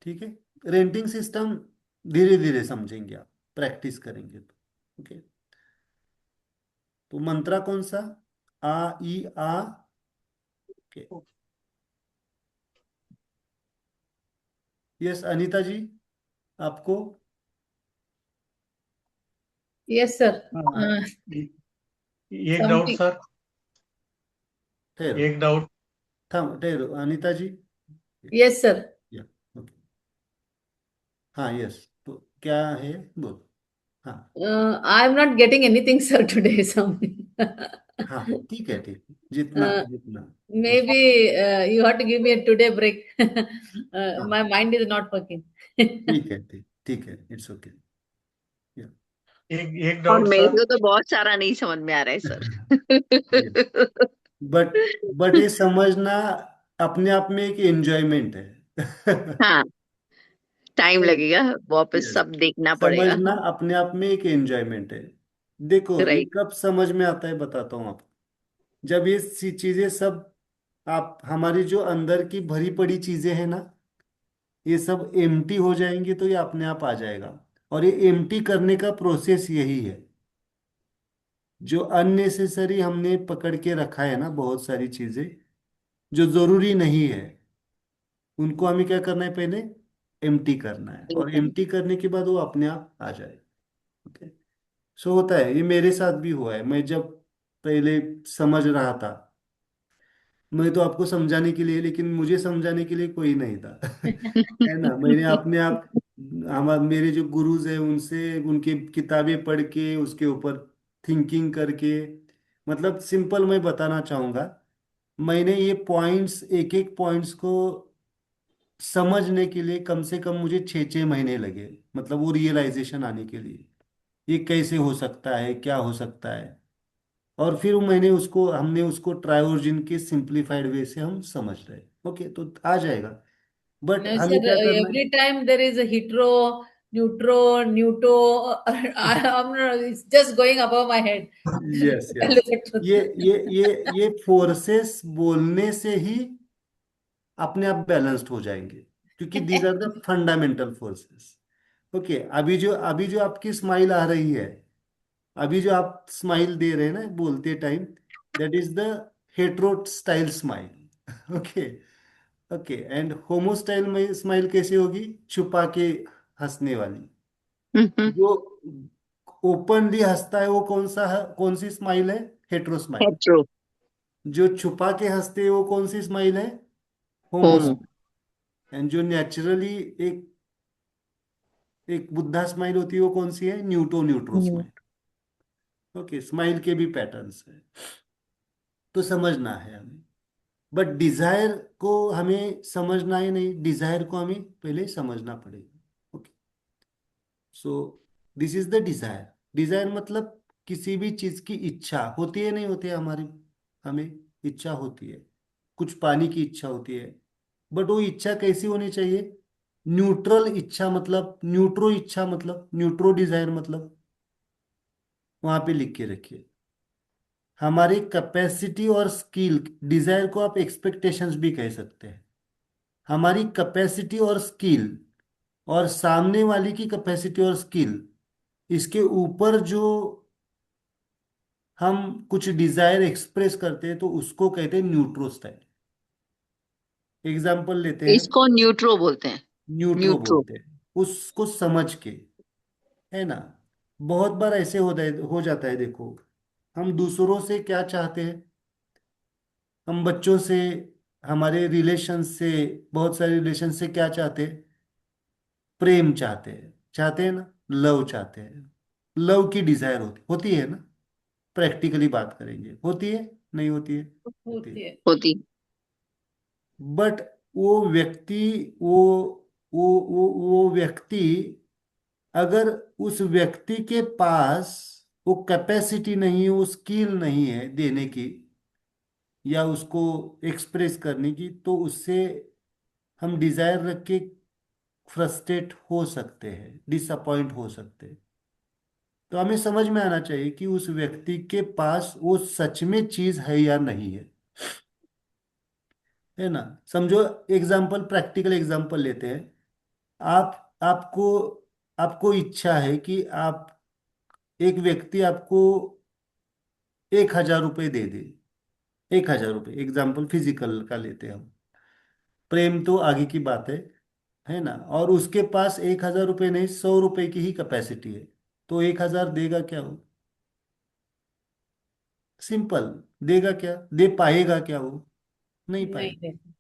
[SPEAKER 1] ठीक है। रेंटिंग सिस्टम धीरे धीरे समझेंगे आप, प्रैक्टिस करेंगे तो। ओके, तो मंत्रा कौन सा? आ, ई, आ। ओके, यस अनीता जी, आपको?
[SPEAKER 4] Yes, sir.
[SPEAKER 3] हाँ,
[SPEAKER 4] Uh,
[SPEAKER 3] एक डाउट
[SPEAKER 4] something.
[SPEAKER 3] सर,
[SPEAKER 1] ठहरो,
[SPEAKER 3] एक डाउट।
[SPEAKER 1] ठहरो अनीता जी।
[SPEAKER 4] Yes, sir.
[SPEAKER 1] या, ओके, हाँ, यस, तो क्या है? बोलो। हाँ,
[SPEAKER 4] I'm not getting anything, sir, today. Something.
[SPEAKER 1] हाँ, ठीक है, ठीक है, जितना
[SPEAKER 4] uh,
[SPEAKER 1] जितना हो सके।
[SPEAKER 4] maybe you have to give me a today break.
[SPEAKER 1] हाँ,
[SPEAKER 4] My mind is not working.
[SPEAKER 1] ठीक है, ठीक, ठीक है, इट्स ओके।
[SPEAKER 3] एक
[SPEAKER 2] और
[SPEAKER 3] डाउट
[SPEAKER 2] मेरे
[SPEAKER 3] सर।
[SPEAKER 2] को तो बहुत सारा नहीं समझ में आ रहा है सर।
[SPEAKER 1] बट ये समझना अपने आप में एक एंजॉयमेंट है।
[SPEAKER 2] हाँ, टाइम लगेगा, वापस
[SPEAKER 1] यस,
[SPEAKER 2] सब देखना पड़ेगा।
[SPEAKER 1] समझना अपने आप में एक एंजॉयमेंट है। देखो ये
[SPEAKER 2] राइट।
[SPEAKER 1] कब समझ में आता है, बताता हूँ आपको। जब ये चीजें सब, आप हमारी जो अंदर की भरी पड़ी चीजें हैं ना, ये सब एम्प्टी हो जाएंगी तो ये अपने आप आ जाएगा। और ये एम्प्टी करने का प्रोसेस यही है। जो अननेसेसरी हमने पकड़ के रखा है ना, बहुत सारी चीजें जो जरूरी नहीं है, उनको हमें क्या करना है? पहले एम्प्टी करना है, और एम्प्टी करने के बाद वो अपने आप आ जाए। ओके, सो होता है, ये मेरे साथ भी हुआ है। मैं जब पहले समझ रहा था, मैं तो आपको समझाने के लिए, लेकिन मुझे समझाने के लिए कोई नहीं था। है ना, मैंने अपने आप, मेरे जो गुरुज हैं उनसे, उनकी किताबें पढ़ के उसके ऊपर थिंकिंग करके, मतलब सिंपल मैं बताना चाहूंगा, मैंने ये पॉइंट्स, एक एक पॉइंट्स को समझने के लिए कम से कम मुझे 6-6 महीने लगे, मतलब वो रियलाइजेशन आने के लिए, ये कैसे हो सकता है, क्या हो सकता है। और फिर हमने उसको ट्रायोजन के सिंप्लीफाइड वे से हम समझ रहे। ओके, तो आ जाएगा, बट
[SPEAKER 4] No, sir.
[SPEAKER 1] हमें क्या करना है?
[SPEAKER 4] Every time there is a hetero, neutro, neuto. I'm not, it's just going above my head.
[SPEAKER 1] Yes,
[SPEAKER 4] पहले
[SPEAKER 1] यस,
[SPEAKER 4] तो
[SPEAKER 1] ये ये फोर्सेस बोलने से ही अपने आप बैलेंस्ड हो जाएंगे। क्योंकि these are the fundamental forces. Okay, अभी जो आपकी स्माइल आ रही है, अभी जो आप स्माइल दे रहे हैं ना बोलते time, that is the hetero style smile. Okay. Okay, and homo style में स्माइल कैसे होगी? छुपा के हंसने वाली।
[SPEAKER 2] Mm-hmm.
[SPEAKER 1] जो ओपनली हंसता है वो कौन सी स्माइल है? Hetero smile.
[SPEAKER 2] Hetero.
[SPEAKER 1] जो छुपा के हंसते हैं वो कौन सी स्माइल है? होमो
[SPEAKER 2] Homo.
[SPEAKER 1] स्माइल। एंड जो नेचुरली एक एक बुद्धा स्माइल होती है वो कौन सी है? न्यूट्रो
[SPEAKER 2] Mm.
[SPEAKER 1] स्माइल। ओके, स्माइल के भी पैटर्न्स है, तो समझना है हमें। बट डिजायर को हमें समझना ही नहीं, डिजायर को हमें पहले समझना पड़ेगा। Okay, so this is the desire. Desire मतलब किसी भी चीज की इच्छा होती है, नहीं होती है हमारी, हमें इच्छा होती है, कुछ पाने की इच्छा होती है। बट वो इच्छा कैसी होनी चाहिए? न्यूट्रल इच्छा, मतलब न्यूट्रो इच्छा, मतलब न्यूट्रो डिजायर, मतलब वहां पे लिख के रखिए। हमारी कैपेसिटी और स्किल, डिजायर को आप एक्सपेक्टेशंस भी कह सकते हैं। हमारी कैपेसिटी और स्किल और सामने वाले की कैपेसिटी और स्किल, इसके ऊपर जो हम कुछ डिजायर एक्सप्रेस करते हैं तो उसको कहते हैं न्यूट्रो स्टाइल। एग्जाम्पल लेते हैं,
[SPEAKER 2] इसको न्यूट्रो बोलते हैं।
[SPEAKER 1] न्यूट्रो
[SPEAKER 2] न्यूट्रो।
[SPEAKER 1] बोलते हैं उसको समझ के, है ना। बहुत बार ऐसे हो जाता है, देखो हम दूसरों से क्या चाहते हैं, हम बच्चों से, हमारे रिलेशन से, बहुत सारे रिलेशन से क्या चाहते हैं? प्रेम चाहते हैं ना, लव चाहते हैं। लव की डिजायर होती है ना। प्रैक्टिकली बात करेंगे, होती है, नहीं होती है? होती है।
[SPEAKER 4] होती है।
[SPEAKER 2] होती।
[SPEAKER 1] बट वो व्यक्ति, वो वो व्यक्ति, अगर उस व्यक्ति के पास वो कैपेसिटी नहीं है, वो स्किल नहीं है देने की या उसको एक्सप्रेस करने की, तो उससे हम डिजायर रख के फ्रस्ट्रेट हो सकते हैं, डिसअपॉइंट हो सकते हैं। तो हमें समझ में आना चाहिए कि उस व्यक्ति के पास वो सच में चीज है या नहीं है, है ना। समझो, एग्जाम्पल, प्रैक्टिकल एग्जाम्पल लेते हैं। आपको आपको इच्छा है कि आप, एक व्यक्ति आपको 1,000 रुपये दे दे। 1,000 रुपये, एग्जाम्पल फिजिकल का लेते हैं हम। प्रेम तो आगे की बात है ना। और उसके पास 1,000 रुपये नहीं, 100 रुपये की ही कैपेसिटी है, तो 1,000 देगा क्या वो? सिंपल, देगा क्या? दे पाएगा क्या वो? नहीं
[SPEAKER 4] नहीं
[SPEAKER 1] पाएगा।
[SPEAKER 4] नहीं।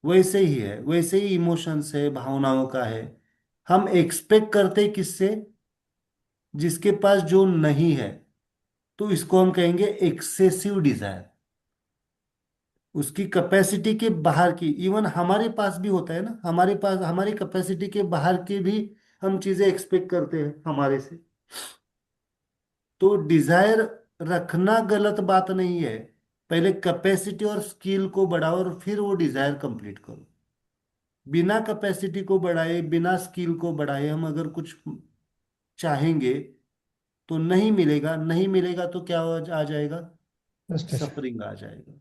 [SPEAKER 1] वैसे ही है, वैसे ही इमोशंस है, भावनाओं का है। हम एक्सपेक्ट करते हैं किससे? जिसके पास जो नहीं है, तो इसको हम कहेंगे एक्सेसिव डिजायर। उसकी कैपेसिटी के बाहर की, इवन हमारे पास भी होता है ना, हमारे पास हमारी कैपेसिटी के बाहर के भी हम चीजें एक्सपेक्ट करते हैं हमारे से। तो डिजायर रखना गलत बात नहीं है, पहले कैपेसिटी और स्किल को बढ़ाओ और फिर वो डिजायर कंप्लीट करो। बिना कैपेसिटी को बढ़ाए, बिना स्किल को बढ़ाए हम अगर कुछ चाहेंगे तो नहीं मिलेगा, नहीं मिलेगा तो क्या आ जाएगा?
[SPEAKER 6] फ्रस्ट्रेशन।
[SPEAKER 1] सफरिंग आ जाएगा।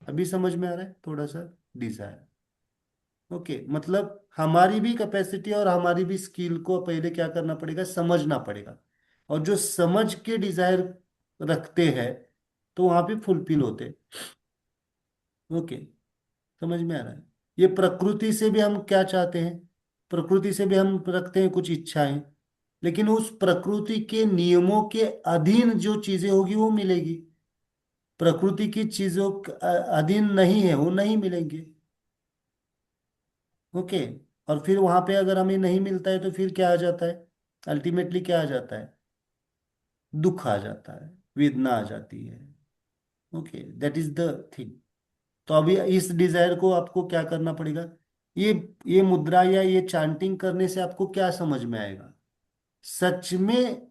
[SPEAKER 1] अभी समझ में आ रहा है थोड़ा सा? डिजायर। ओके, मतलब हमारी भी कैपेसिटी और हमारी भी स्किल को पहले क्या करना पड़ेगा? समझना पड़ेगा। और जो समझ के डिजायर रखते हैं तो वहां पे फुलफिल होते हैं। ओके, समझ में आ रहा है? ये प्रकृति से भी हम क्या चाहते हैं? प्रकृति से भी हम रखते हैं कुछ इच्छाएं, लेकिन उस प्रकृति के नियमों के अधीन जो चीजें होगी वो मिलेगी। प्रकृति की चीजों के अधीन नहीं है वो नहीं मिलेंगे। ओके, और फिर वहां पे अगर हमें नहीं मिलता है तो फिर क्या आ जाता है? अल्टीमेटली क्या आ जाता है? दुख आ जाता है, वेदना आ जाती है। Okay, that is the thing. तो अभी इस डिजायर को आपको क्या करना पड़ेगा? ये ये मुद्रा या ये चांटिंग करने से आपको क्या समझ में आएगा? सच में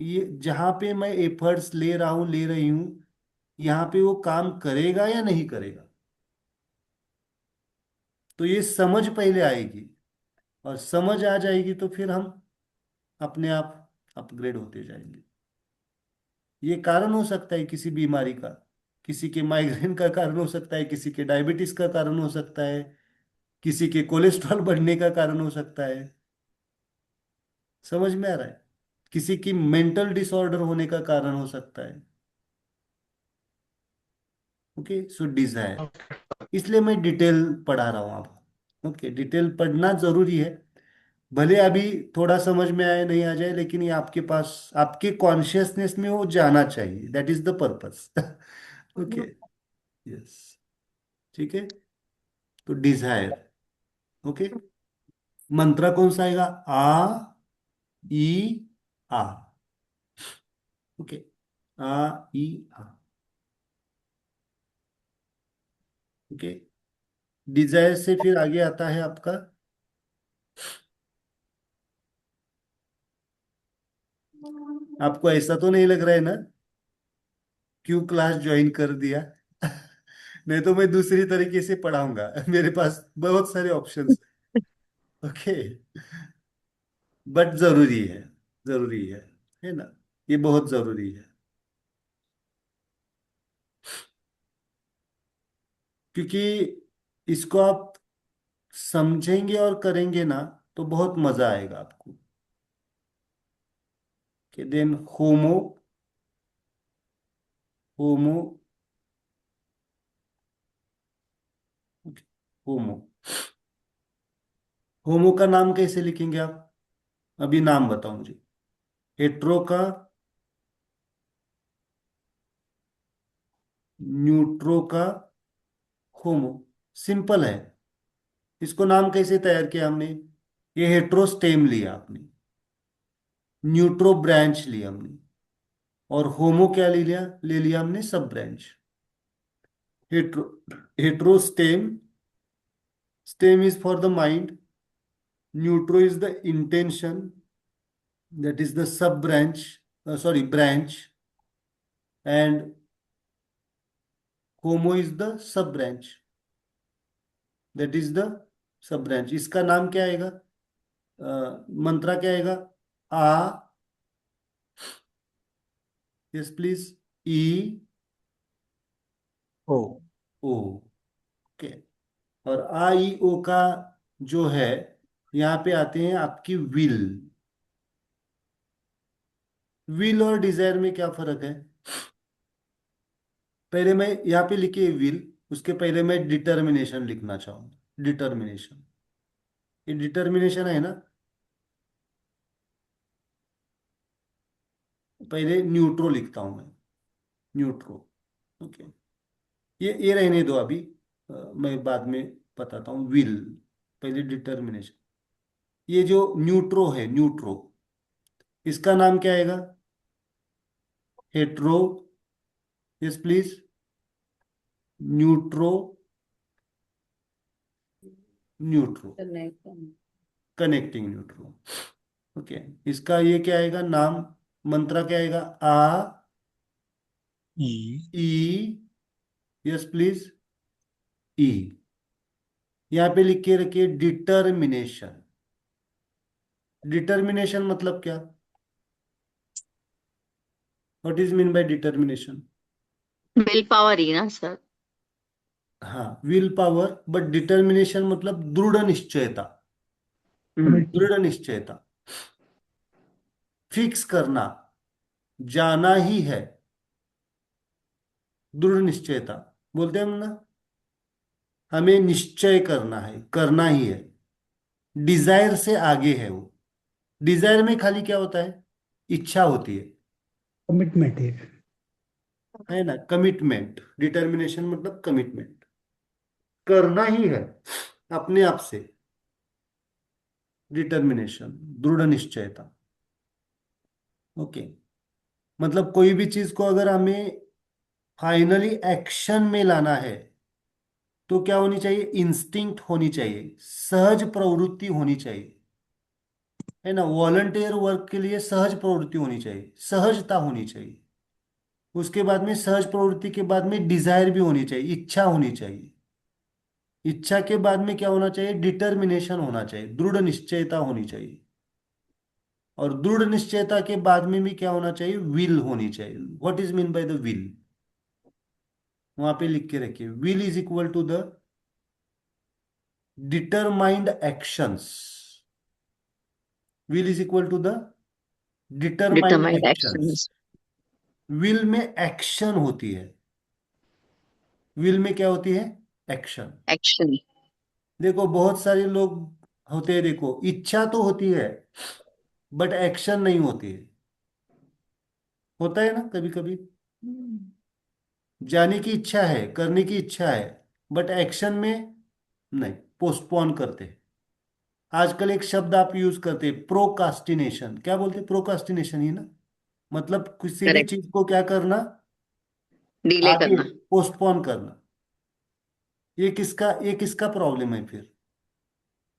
[SPEAKER 1] ये जहां पे मैं एफर्ट्स ले रहा हूं, ले रही हूं, यहाँ पे वो काम करेगा या नहीं करेगा? तो ये समझ पहले आएगी, और समझ आ जाएगी तो फिर हम अपने आप अपग्रेड होते जाएंगे। ये कारण हो सकता है किसी बीमारी का, किसी के माइग्रेन का कारण हो सकता है, किसी के डायबिटीज का कारण हो सकता है, किसी के कोलेस्ट्रॉल बढ़ने का कारण हो सकता है। समझ में आ रहा है? किसी की मेंटल डिसऑर्डर होने का कारण हो सकता है। ओके, सो डिजायर, इसलिए मैं डिटेल पढ़ा रहा हूं आपको। ओके, डिटेल पढ़ना जरूरी है। भले अभी थोड़ा समझ में आए नहीं आ जाए, लेकिन ये आपके पास, आपके कॉन्शियसनेस में वो जाना चाहिए। That is the purpose. Okay, yes, ठीक है। तो डिजायर, ओके। मंत्रा कौन सा आएगा? आ, ई, आ। ओके, आ, ई, आ। ओके, डिजायर से फिर आगे आता है आपका, आपको ऐसा तो नहीं लग रहा है ना क्यों क्लास ज्वाइन कर दिया? नहीं तो मैं दूसरी तरीके से पढ़ाऊंगा। मेरे पास बहुत सारे ऑप्शंस। ओके, बट जरूरी है, जरूरी है ना? ये बहुत जरूरी है, क्योंकि इसको आप समझेंगे और करेंगे ना तो बहुत मजा आएगा आपको। कि देन होमो, होमो, होमो, होमो का नाम कैसे लिखेंगे आप? अभी नाम बताओ मुझे। हेट्रो का, न्यूट्रो का, होमो। सिंपल है। इसको नाम कैसे तैयार किया हमने? ये हेट्रो स्टेम लिया आपने, न्यूट्रो ब्रांच लिया हमने, और होमो क्या ले लिया? ले लिया हमने sub branch. Hetero, hetero stem, stem is for the mind, neutro is the intention, that is the sub branch, sorry, branch, and homo is the sub branch, that is the sub branch। इसका नाम क्या आएगा? मंत्रा क्या आएगा? आ, yes please, ई,
[SPEAKER 5] ओ।
[SPEAKER 1] ओ। ओके, और आ ई ओ का जो है, यहाँ पे आते हैं आपकी विल। विल और डिजायर में क्या फर्क है? पहले मैं यहाँ पे लिखिए विल, उसके पहले मैं डिटर्मिनेशन लिखना चाहूंगा। डिटर्मिनेशन, ये डिटर्मिनेशन है ना। पहले न्यूट्रो लिखता हूं मैं, न्यूट्रो। ओके, ये रहने दो अभी, मैं बाद में बताता हूँ विल। पहले डिटर्मिनेशन, ये जो न्यूट्रो है, न्यूट्रो, इसका नाम क्या आएगा? Hetero, yes please, neutro, neutro, connecting neutro. Okay, इसका ये क्या आएगा नाम? मंत्रा क्या आएगा? आ,
[SPEAKER 5] ई।
[SPEAKER 1] ई, यस प्लीज, ई। यहाँ पे लिख के रखिए डिटर्मिनेशन। डिटर्मिनेशन मतलब क्या? What is mean by determination?
[SPEAKER 2] Will power ही ना सर।
[SPEAKER 1] हाँ, विल पावर, बट डिटर्मिनेशन मतलब दृढ़ निश्चयता।
[SPEAKER 6] कमिटमेंट।
[SPEAKER 1] दृढ़ निश्चयता, फिक्स करना, जाना ही है। दृढ़ निश्चयता बोलते हैं हम ना, हमें निश्चय करना है, करना ही है। डिजायर से आगे है वो। डिजायर में खाली क्या होता है? इच्छा होती
[SPEAKER 6] कमिटमेंट
[SPEAKER 1] है ना? कमिटमेंट, डिटर्मिनेशन मतलब कमिटमेंट, करना ही है अपने आप से। डिटर्मिनेशन, दृढ़ निश्चयता। ओके, मतलब कोई भी चीज को अगर हमें फाइनली एक्शन में लाना है तो क्या होनी चाहिए? इंस्टिंक्ट होनी चाहिए, सहज प्रवृत्ति होनी चाहिए, है ना? वॉलंटियर वर्क के लिए सहज प्रवृत्ति होनी चाहिए, सहजता होनी चाहिए। उसके बाद में सहज प्रवृत्ति के बाद में डिजायर भी होनी चाहिए, इच्छा होनी चाहिए। इच्छा के बाद में क्या होना चाहिए? डिटर्मिनेशन होना चाहिए, दृढ़ निश्चयता होनी चाहिए। और दृढ़ निश्चयता के बाद में भी क्या होना चाहिए? विल होनी चाहिए। What is mean by the will? वहां पे लिख के रखिए, will is equal to the determined actions, will is equal to the determined
[SPEAKER 2] Determined
[SPEAKER 1] actions.
[SPEAKER 2] actions.
[SPEAKER 1] Will में एक्शन होती है, विल में क्या होती है? एक्शन।
[SPEAKER 2] Action.
[SPEAKER 1] देखो बहुत सारे लोग होते हैं, देखो इच्छा तो होती है बट एक्शन नहीं होती है, होता है ना कभी कभी। जाने की इच्छा है, करने की इच्छा है, बट एक्शन में नहीं, पोस्टपोन करते हैं। आजकल एक शब्द आप यूज करते हैं, प्रोकास्टिनेशन। क्या बोलते हैं? प्रोकास्टिनेशन ही ना, मतलब किसी भी
[SPEAKER 2] Correct.
[SPEAKER 1] चीज को क्या करना,
[SPEAKER 2] Delay
[SPEAKER 1] आगे
[SPEAKER 2] करना.
[SPEAKER 1] पोस्टपोन करना। ये किसका प्रॉब्लम है फिर?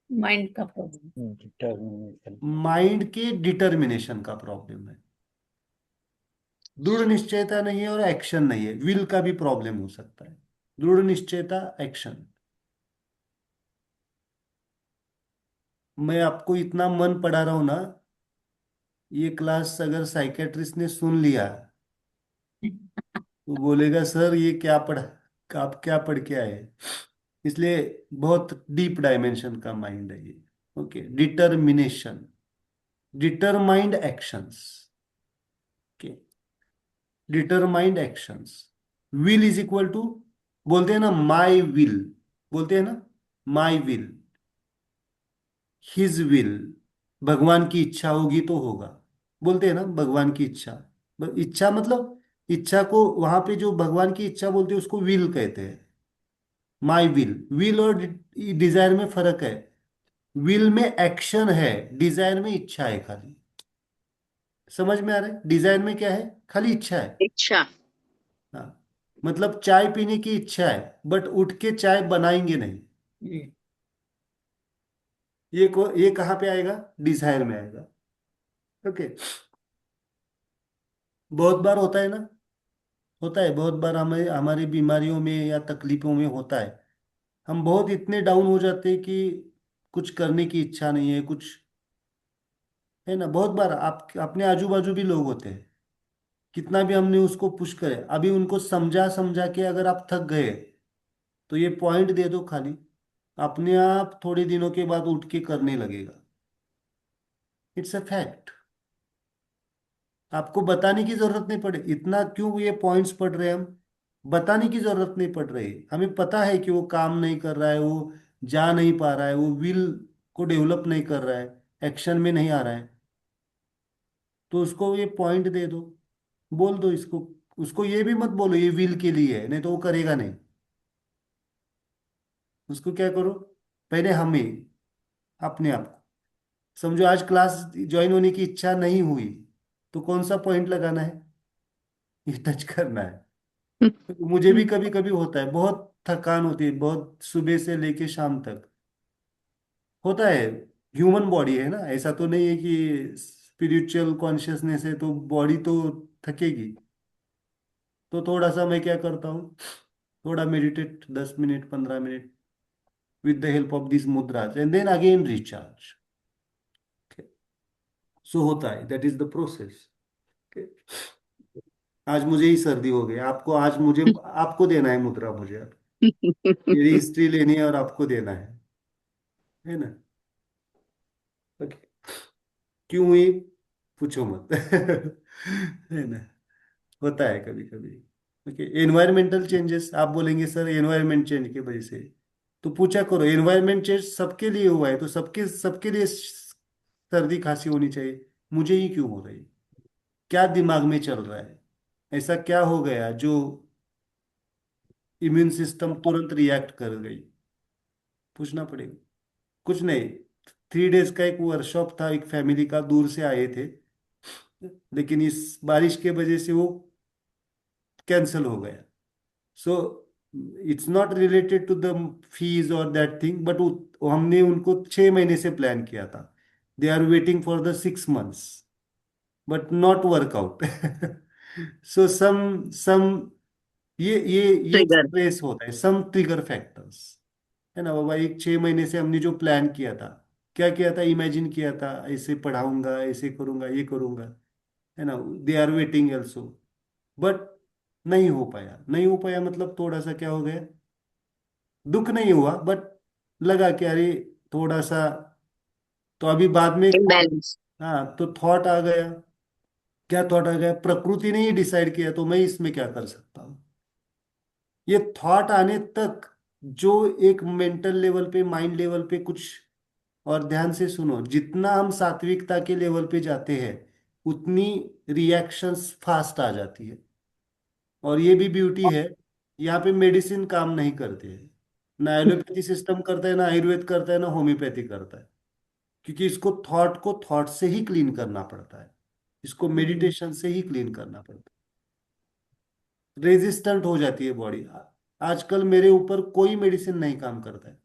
[SPEAKER 4] माइंड का प्रॉब्लम।
[SPEAKER 5] डिटर्मिनेशन।
[SPEAKER 1] माइंड के डिटर्मिनेशन का प्रॉब्लम है। दृढ़ निश्चयता नहीं है और एक्शन नहीं है, विल का भी प्रॉब्लम हो सकता है। दृढ़ निश्चयता, एक्शन। मैं आपको इतना मन पढ़ा रहा हूं ना, ये क्लास अगर साइकेट्रिस्ट ने सुन लिया तो बोलेगा सर ये क्या पढ़ा, आप क्या पढ़ के आए। इसलिए बहुत डीप डायमेंशन का माइंड है ये। Okay, determination, determined actions. Okay, determined actions. Will is equal to, बोलते हैं ना माई विल, बोलते हैं ना माई विल, हिज विल। भगवान की इच्छा होगी तो होगा, बोलते हैं ना भगवान की इच्छा। इच्छा मतलब, इच्छा को वहां पे जो भगवान की इच्छा बोलते हैं उसको विल कहते हैं। माई विल, विल और डिजायर में फर्क है। विल में एक्शन है, डिजायर में इच्छा है खाली। समझ में आ रहा है? डिजायर में क्या है? खाली इच्छा है।
[SPEAKER 2] इच्छा.
[SPEAKER 1] हाँ, मतलब चाय पीने की इच्छा है बट उठ के चाय बनाएंगे नहीं। ये कहाँ पे आएगा? डिजायर में आएगा। ओके, बहुत बार होता है ना, होता है बहुत बार हमें, हमारी बीमारियों में या तकलीफों में होता है, हम बहुत इतने डाउन हो जाते हैं कि कुछ करने की इच्छा नहीं है कुछ, है ना। बहुत बार आप अपने आजू बाजू भी लोग होते हैं, कितना भी हमने उसको पुश करे, अभी उनको समझा समझा के अगर आप थक गए तो ये पॉइंट दे दो खाली, अपने आप थोड़े दिनों के बाद उठ के करने लगेगा। It's a fact. आपको बताने की जरूरत नहीं पड़े, इतना क्यों ये पॉइंट्स पढ़ रहे हैं हम, बताने की जरूरत नहीं पड़ रही। हमें पता है कि वो काम नहीं कर रहा है, वो जा नहीं पा रहा है, वो विल को डेवलप नहीं कर रहा है, एक्शन में नहीं आ रहा है, तो उसको ये पॉइंट दे दो, बोल दो इसको। उसको ये भी मत बोलो ये विल के लिए है, नहीं तो वो करेगा नहीं। उसको क्या करो, पहले हमें, अपने आप को समझो। आज क्लास ज्वाइन होने की इच्छा नहीं हुई तो कौन सा पॉइंट लगाना है? ये टच करना है। मुझे भी कभी कभी होता है, बहुत थकान होती है, बहुत सुबह से लेके शाम तक होता है। ह्यूमन बॉडी है ना, ऐसा तो नहीं है कि स्पिरिचुअल कॉन्शियसनेस है तो बॉडी तो थकेगी। तो थोड़ा सा मैं क्या करता हूँ, थोड़ा meditate 10 minute 15 minute with the help of this mudras and then again recharge. So होता है, दैट इज द प्रोसेस। आज मुझे ही सर्दी हो गई, आपको आज मुझे, आपको देना है मुद्रा मुझे अब। मेरी हिस्ट्री लेनी है और आपको देना है ना। ओके, क्यों हुई पूछो मत। है ना, होता है कभी कभी। ओके, एनवायरमेंटल चेंजेस, आप बोलेंगे सर एनवायरमेंट चेंज की वजह से, तो पूछा करो एनवायरमेंट चेंज सबके लिए हुआ है तो सबके सबके लिए सर्दी खांसी होनी चाहिए, मुझे ही क्यों हो रही? क्या दिमाग में चल रहा है? ऐसा क्या हो गया जो इम्यून सिस्टम तुरंत रिएक्ट कर गई? पूछना पड़ेगा। कुछ नहीं, 3 डेज का एक वर्कशॉप था, एक फैमिली का, दूर से आए थे, लेकिन इस बारिश के वजह से वो कैंसिल हो गया। So it's not related to the fees और दैट थिंग, बट हमने उनको 6 महीने से प्लान किया था। They are waiting for the 6 months but not workout. So some ये
[SPEAKER 2] Trigger.
[SPEAKER 1] स्ट्रेस होता है, सम ट्रिगर फैक्टर्स, है ना बाबा। एक 6 महीने से हमने जो प्लान किया था, क्या किया था, इमेजिन किया था ऐसे पढ़ाऊंगा, ऐसे करूंगा, ये करूंगा, है ना। They are waiting also, but नहीं हो पाया। नहीं हो पाया मतलब थोड़ा सा क्या हो गया, दुख नहीं हुआ बट लगा कि अरे थोड़ा सा, तो अभी बाद में
[SPEAKER 2] Imbalance.
[SPEAKER 1] हाँ, तो थॉट आ गया। क्या थॉट आ गया? प्रकृति ने ही डिसाइड किया, तो मैं इसमें क्या कर सकता हूँ? ये थॉट आने तक जो एक मेंटल लेवल पे, माइंड लेवल पे कुछ, और ध्यान से सुनो, जितना हम सात्विकता के लेवल पे जाते हैं उतनी रिएक्शंस फास्ट आ जाती है। और ये भी ब्यूटी है, यहाँ पे मेडिसिन काम नहीं करते हैं, ना एलोपैथी सिस्टम करता है, ना आयुर्वेद करता है, ना होम्योपैथी करता है। क्योंकि इसको थॉट को थॉट से ही क्लीन करना पड़ता है, इसको मेडिटेशन से ही क्लीन करना पड़ता है। रेजिस्टेंट हो जाती है बॉडी। आजकल मेरे ऊपर कोई मेडिसिन नहीं काम करता है,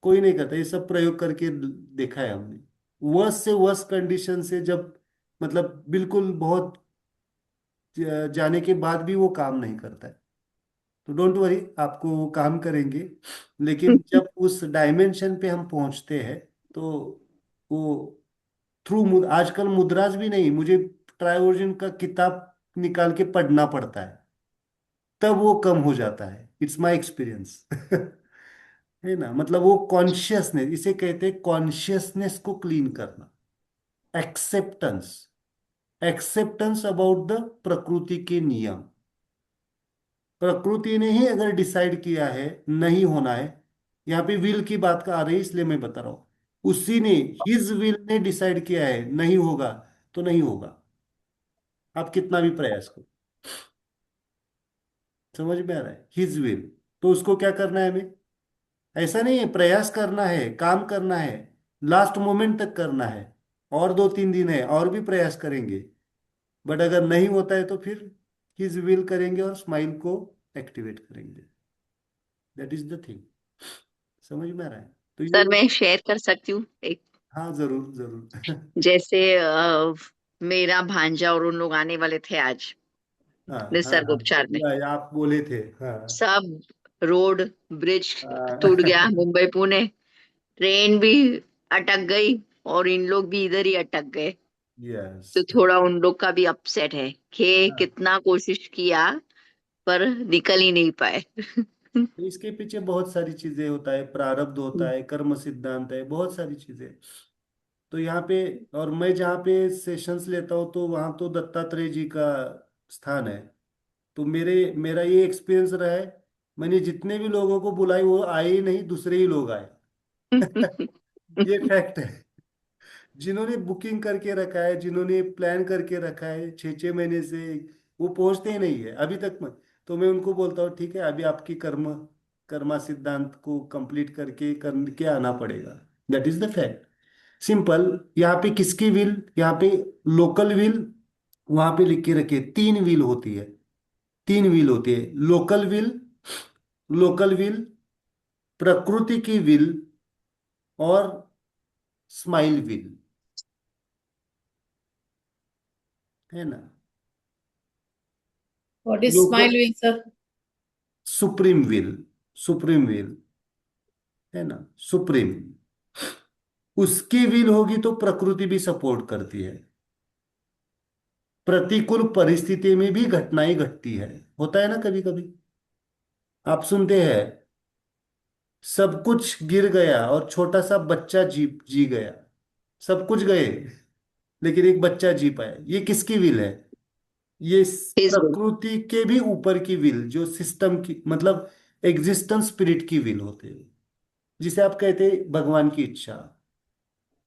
[SPEAKER 1] कोई नहीं करता। ये सब प्रयोग करके देखा है हमने। वर्स से वर्स कंडीशन से जब, मतलब बिल्कुल बहुत जाने के बाद भी वो काम नहीं करता है, तो डोंट वरी, आपको काम करेंगे। लेकिन जब उस डायमेंशन पे हम पहुंचते हैं तो वो थ्रू, आजकल मुद्राज भी नहीं, मुझे ट्राइवर्जन का किताब निकाल के पढ़ना पड़ता है, तब वो कम हो जाता है। It's my experience. है ना? मतलब वो कॉन्शियसनेस, इसे कहते हैं कॉन्शियसनेस को क्लीन करना। एक्सेप्टेंस, एक्सेप्टेंस अबाउट द प्रकृति के नियम। प्रकृति ने ही अगर डिसाइड किया है नहीं होना है, यहाँ पे विल की बात का आ रही है इसलिए मैं बता रहा हूं, उसी ने, हिज विल ने डिसाइड किया है नहीं होगा, तो नहीं होगा, आप कितना भी प्रयास करो। समझ में आ रहा है? हिज विल, तो उसको क्या करना है हमें? ऐसा नहीं है, प्रयास करना है, काम करना है, लास्ट मोमेंट तक करना है। और 2-3 दिन है और भी प्रयास करेंगे, बट अगर नहीं होता है तो फिर हिज विल करेंगे और स्माइल को एक्टिवेट करेंगे। That is the thing. समझ में आ रहा है? तो ये,
[SPEAKER 2] सर मैं शेयर कर सकती हूँ एक?
[SPEAKER 1] हाँ जरूर जरूर।
[SPEAKER 2] जैसे मेरा भांजा और उन लोग आने वाले थे आज
[SPEAKER 1] हाँ हाँ
[SPEAKER 2] निसर्ग
[SPEAKER 1] हाँ,
[SPEAKER 2] उपचार में।
[SPEAKER 1] आप बोले थे, हाँ।
[SPEAKER 2] सब रोड ब्रिज टूट गया
[SPEAKER 1] हाँ।
[SPEAKER 2] मुंबई पुणे, ट्रेन भी अटक गई और इन लोग भी इधर ही अटक गए।
[SPEAKER 1] यस।
[SPEAKER 2] तो थोड़ा उन लोग का भी अपसेट है कि कितना कोशिश किया पर निकल ही नहीं पाए।
[SPEAKER 1] इसके पीछे बहुत सारी चीजें होता है, प्रारब्ध होता है, कर्म सिद्धांत है, बहुत सारी चीजें। तो यहाँ पे, और मैं जहाँ पे सेशंस लेता हूँ तो वहाँ तो दत्तात्रेय जी का स्थान है। तो मेरा ये एक्सपीरियंस रहा है, मैंने जितने भी लोगों को बुलाई वो आए ही नहीं, दूसरे ही लोग आए। ये फैक्ट है। जिन्होंने बुकिंग करके रखा है, जिन्होंने प्लान करके रखा है 6-6 महीने से, वो पहुंचते ही नहीं है अभी तक। तो मैं उनको बोलता हूँ ठीक है, अभी आपकी कर्मा सिद्धांत को कंप्लीट करके करके आना पड़ेगा। That is the fact. Simple. यहाँ पे किसकी विल? यहाँ पे लोकल विल, वहां पे लिख के रखिए 3 विल होती है। 3 विल होती है, लोकल विल, लोकल विल, प्रकृति की विल, और स्माइल विल। है ना?
[SPEAKER 4] What is smile
[SPEAKER 1] local,
[SPEAKER 4] wheel, sir?
[SPEAKER 1] Supreme will, supreme will, है ना? सुप्रीम, उसकी विल होगी तो प्रकृति भी सपोर्ट करती है। प्रतिकूल परिस्थिति में भी घटनाएं घटती है, होता है ना कभी कभी। आप सुनते हैं सब कुछ गिर गया और छोटा सा बच्चा जी जी गया, सब कुछ गए लेकिन एक बच्चा जी पाया। ये किसकी विल है? ये
[SPEAKER 2] His will.
[SPEAKER 1] प्रकृति के भी ऊपर की विल, जो सिस्टम की, मतलब एग्जिस्टेंस स्पिरिट की विल होते हैं, जिसे आप कहते हैं भगवान की इच्छा।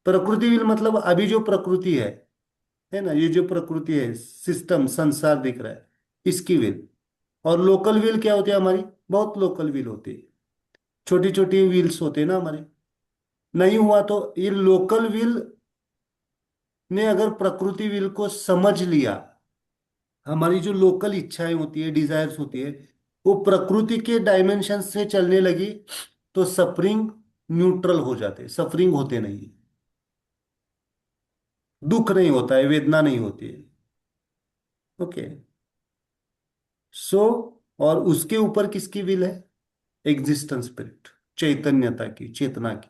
[SPEAKER 1] प्रकृति विल मतलब अभी जो प्रकृति है ना, ये जो प्रकृति है, सिस्टम, संसार दिख रहा है, इसकी विल। और लोकल विल क्या होती है हमारी? बहुत लोकल विल होती है, छोटी छोटी व्हील्स होते हैं ना हमारे। नहीं हुआ तो ये लोकल विल ने अगर प्रकृति विल को समझ लिया, हमारी जो लोकल इच्छाएं होती है, डिजायर्स होती है, वो प्रकृति के डायमेंशन से चलने लगी, तो सफरिंग न्यूट्रल हो जाते, सफरिंग होते नहीं, दुख नहीं होता है, वेदना नहीं होती है। ओके। सो, और उसके ऊपर किसकी विल है? एग्जिस्टेंस स्पिरिट, चैतन्यता की, चेतना की।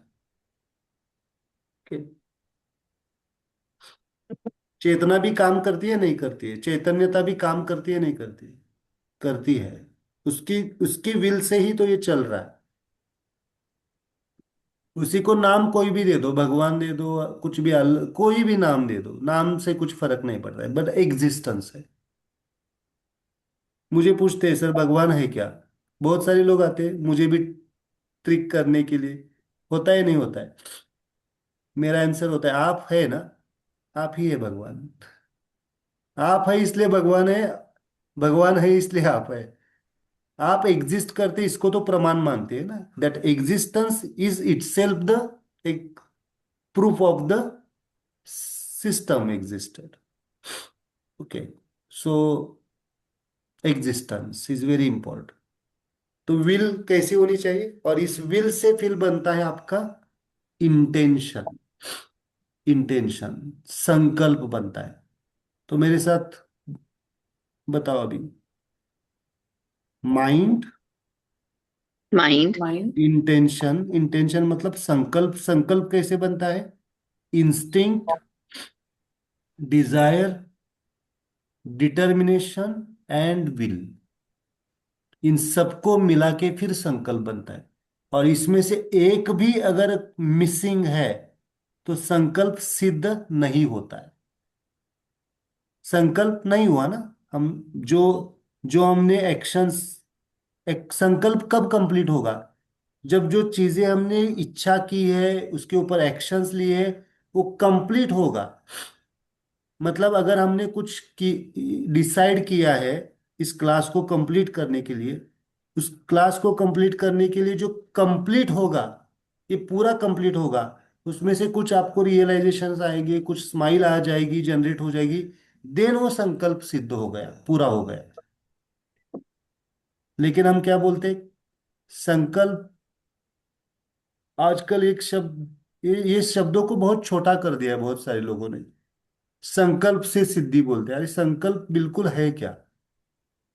[SPEAKER 1] ओके। चेतना भी काम करती है नहीं करती है? चैतन्यता भी काम करती है नहीं करती है? करती है। उसकी उसकी विल से ही तो ये चल रहा है। उसी को नाम कोई भी दे दो, भगवान दे दो, कुछ भी कोई भी नाम दे दो, नाम से कुछ फर्क नहीं पड़ता है, बट एग्जिस्टेंस है। मुझे पूछते हैं सर भगवान है क्या, बहुत सारे लोग आते हैं मुझे भी ट्रिक करने के लिए, होता है नहीं होता है। मेरा आंसर होता है आप है ना, आप ही है भगवान। आप है इसलिए भगवान है, भगवान है इसलिए आप है। आप एग्जिस्ट करते इसको तो प्रमाण मानते हैं ना, that existence is itself the एक proof of the system existed. Okay, so existence is very important. तो विल कैसी होनी चाहिए, और इस विल से फिर बनता है आपका इंटेंशन। इंटेंशन, संकल्प बनता है। तो मेरे साथ बताओ अभी, mind,
[SPEAKER 2] mind,
[SPEAKER 4] Mind.
[SPEAKER 1] Intention, intention मतलब संकल्प, संकल्प कैसे बनता है, instinct, desire, determination and will, इन सबको मिला के फिर संकल्प बनता है। और इसमें से एक भी अगर मिसिंग है तो संकल्प सिद्ध नहीं होता है। संकल्प नहीं हुआ ना, हम जो जो हमने एक्शंस, एक संकल्प कब कंप्लीट होगा, जब जो चीजें हमने इच्छा की है उसके ऊपर एक्शंस लिए हैं वो कंप्लीट होगा। मतलब अगर हमने कुछ की डिसाइड किया है इस क्लास को कंप्लीट करने के लिए, उस क्लास को कंप्लीट करने के लिए जो कंप्लीट होगा, ये पूरा कंप्लीट होगा, उसमें से कुछ आपको रियलाइजेशंस आएंगे, कुछ स्माइल आ जाएगी, जनरेट हो जाएगी, देन वो संकल्प सिद्ध हो गया, पूरा हो गया। लेकिन हम क्या बोलते हैं, संकल्प, आजकल एक शब्द, ये शब्दों को बहुत छोटा कर दिया है बहुत सारे लोगों ने। संकल्प से सिद्धि बोलते हैं, अरे संकल्प बिल्कुल है क्या,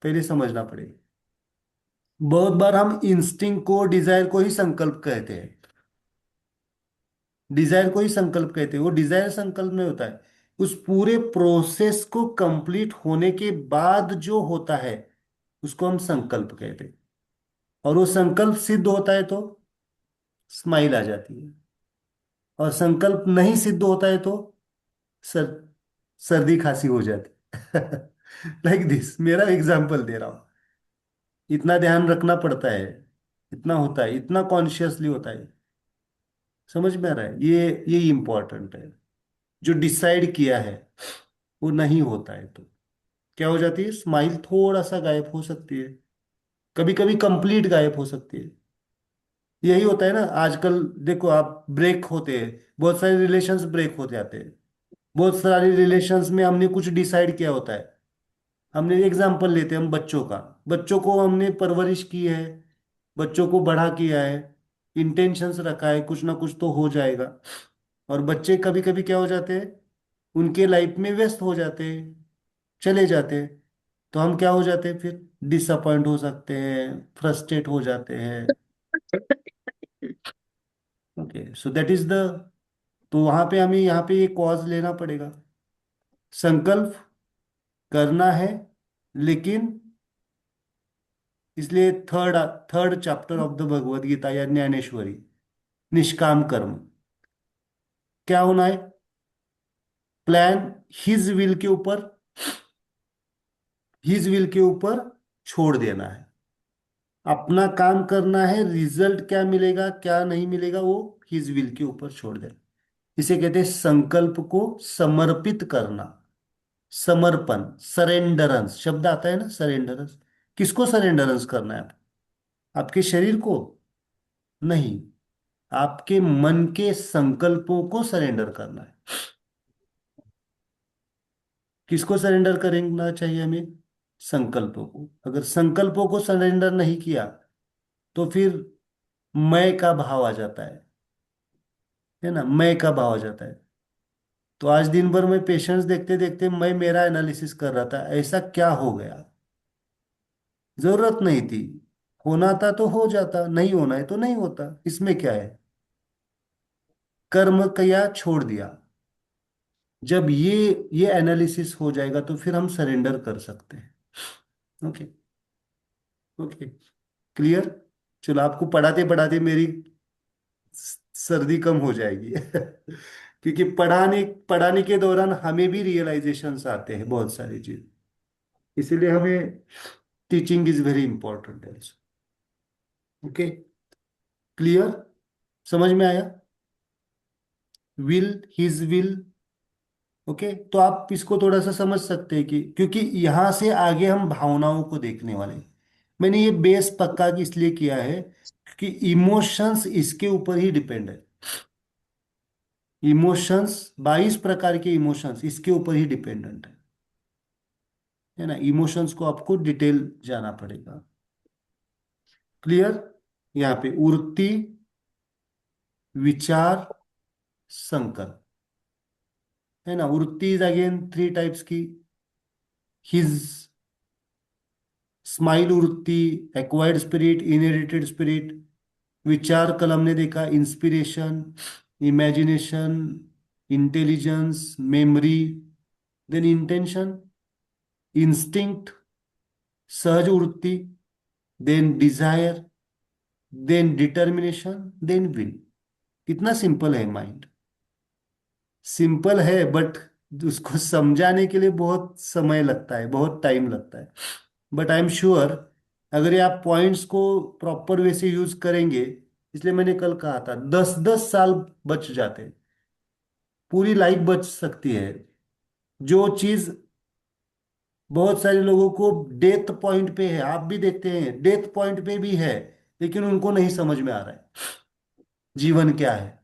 [SPEAKER 1] पहले समझना पड़ेगा। बहुत बार हम इंस्टिंक्ट को, डिजायर को ही संकल्प कहते हैं, डिजायर को ही संकल्प कहते हैं, वो डिजायर संकल्प में होता है। उस पूरे प्रोसेस को कंप्लीट होने के बाद जो होता है उसको हम संकल्प कहते हैं। और वो संकल्प सिद्ध होता है तो स्माइल आ जाती है, और संकल्प नहीं सिद्ध होता है तो सर सर्दी खांसी हो जाती लाइक दिस, मेरा एग्जाम्पल दे रहा हूं। इतना ध्यान रखना पड़ता है, इतना होता है, इतना कॉन्शियसली होता है। समझ में आ रहा है, ये इंपॉर्टेंट है। जो डिसाइड किया है वो नहीं होता है तो क्या हो जाती है, स्माइल थोड़ा सा गायब हो सकती है, कभी कभी कंप्लीट गायब हो सकती है। यही होता है ना आजकल, देखो आप, ब्रेक होते हैं, बहुत सारे रिलेशंस ब्रेक हो जाते हैं। बहुत सारे रिलेशंस में हमने कुछ डिसाइड किया होता है, हमने एग्जाम्पल लेते हैं हम बच्चों का, बच्चों को हमने परवरिश की है, बच्चों को बड़ा किया है, इंटेंशंस रखा है कुछ ना कुछ तो हो जाएगा। और बच्चे कभी कभी क्या हो जाते हैं, उनके लाइफ में व्यस्त हो जाते हैं, चले जाते हैं, तो हम क्या हो जाते हैं फिर, डिसअपॉइंट हो सकते हैं, फ्रस्ट्रेट हो जाते हैं। Okay, so that is the, तो वहां पे हमें यहाँ पे ये कॉज लेना पड़ेगा। संकल्प करना है, लेकिन इसलिए third third chapter of the Bhagavad Gita या ज्ञानेश्वरी, निष्काम कर्म, क्या होना है, प्लान हिज विल के ऊपर, हिज विल के ऊपर छोड़ देना है, अपना काम करना है, रिजल्ट क्या मिलेगा क्या नहीं मिलेगा वो हिज विल के ऊपर छोड़ देना। इसे कहते हैं संकल्प को समर्पित करना, समर्पण, सरेंडरेंस शब्द आता है ना, सरेंडरेंस। किसको सरेंडरेंस करना है, आपके शरीर को नहीं, आपके मन के संकल्पों को सरेंडर करना है। किसको सरेंडर करना चाहिए हमें, संकल्पों को। अगर संकल्पों को सरेंडर नहीं किया तो फिर मैं का भाव आ जाता है ना, मैं का भाव आ जाता है। तो आज दिन भर मैं पेशेंट्स देखते देखते मैं मेरा एनालिसिस कर रहा था, ऐसा क्या हो गया, जरूरत नहीं थी, होना था तो हो जाता, नहीं होना है तो नहीं होता, इसमें क्या है, कर्म किया छोड़ दिया। जब ये एनालिसिस हो जाएगा तो फिर हम सरेंडर कर सकते हैं। Okay, okay, clear. चलो, आपको पढ़ाते पढ़ाते मेरी सर्दी कम हो जाएगी। क्योंकि पढ़ाने पढ़ाने के दौरान हमें भी रियलाइजेशंस आते हैं बहुत सारी चीज, इसीलिए हमें teaching is very important also. Okay, clear, समझ में आया? Will, his will. ओके, तो आप इसको थोड़ा सा समझ सकते हैं कि क्योंकि यहां से आगे हम भावनाओं को देखने वाले हैं। मैंने ये बेस पक्का इसलिए किया है क्योंकि इमोशंस इसके ऊपर ही डिपेंड है। इमोशंस, 22 प्रकार के इमोशंस इसके ऊपर ही डिपेंडेंट है ना। इमोशंस को आपको डिटेल जाना पड़ेगा। क्लियर? यहाँ पे वृत्ति, विचार, संकल्प, है ना। वृत्ति इज अगेन 3 टाइप्स की। हिज, स्माइल वृत्ति, एक्वायर्ड स्पिरिट, इनहेरिटेड स्पिरिट। विचार कल हमने देखा, inspiration, imagination, intelligence, memory. Then intention, instinct, सहज वृत्ति, then desire, then determination, then will. कितना सिंपल है माइंड। सिंपल है बट उसको समझाने के लिए बहुत समय लगता है, बहुत टाइम लगता है। बट आई एम श्योर अगर ये आप पॉइंट्स को प्रॉपर वे से यूज करेंगे, इसलिए मैंने कल कहा था 10-10 साल बच जाते हैं, पूरी लाइफ बच सकती है। जो चीज बहुत सारे लोगों को डेथ पॉइंट पे है, आप भी देखते हैं डेथ पॉइंट पे भी है, लेकिन उनको नहीं समझ में आ रहा है जीवन क्या है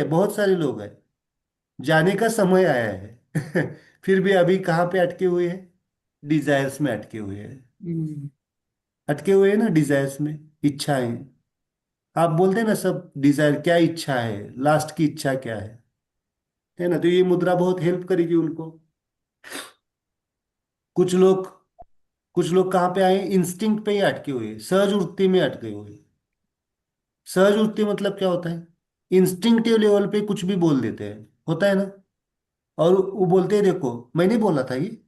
[SPEAKER 1] बहुत सारे लोग हैं, जाने का समय आया है। फिर भी अभी कहाँ पे अटके हुए हैं? डिजायर्स में अटके हुए हैं। अटके हुए हैं ना डिजायर्स में, इच्छाएं। आप बोलते हैं ना सब डिजायर, क्या इच्छा है, लास्ट की इच्छा क्या है ना। तो ये मुद्रा बहुत हेल्प करेगी उनको। कुछ लोग कुछ लोग कहाँ पे आए? इंस्टिंक्ट पे ही अटके हुए, सहज वृत्ति में अटके हुए। सहज वृत्ति मतलब क्या होता है? इंस्टिंक्टिव लेवल पे कुछ भी बोल देते हैं, होता है ना। और वो बोलते हैं देखो मैंने बोला था ये,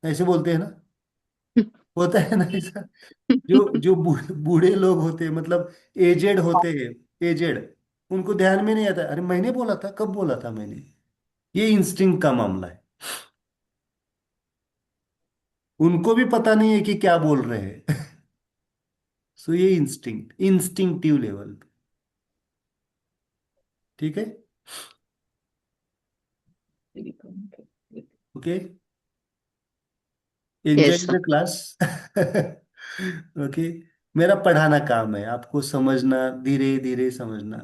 [SPEAKER 1] ऐसे बोलते हैं ना, होता है ना ऐसा। जो जो बूढ़े लोग होते हैं, मतलब एजेड होते हैं, एजेड, उनको ध्यान में नहीं आता, अरे मैंने बोला था, कब बोला था मैंने। ये इंस्टिंक्ट का मामला है, उनको भी पता नहीं है कि क्या बोल रहे हैं। सो ये इंस्टिंक्टिव लेवल पे, ठीक है। Okay, enjoy
[SPEAKER 2] yes
[SPEAKER 1] the class. Okay, मेरा पढ़ाना काम है, आपको समझना, धीरे धीरे समझना।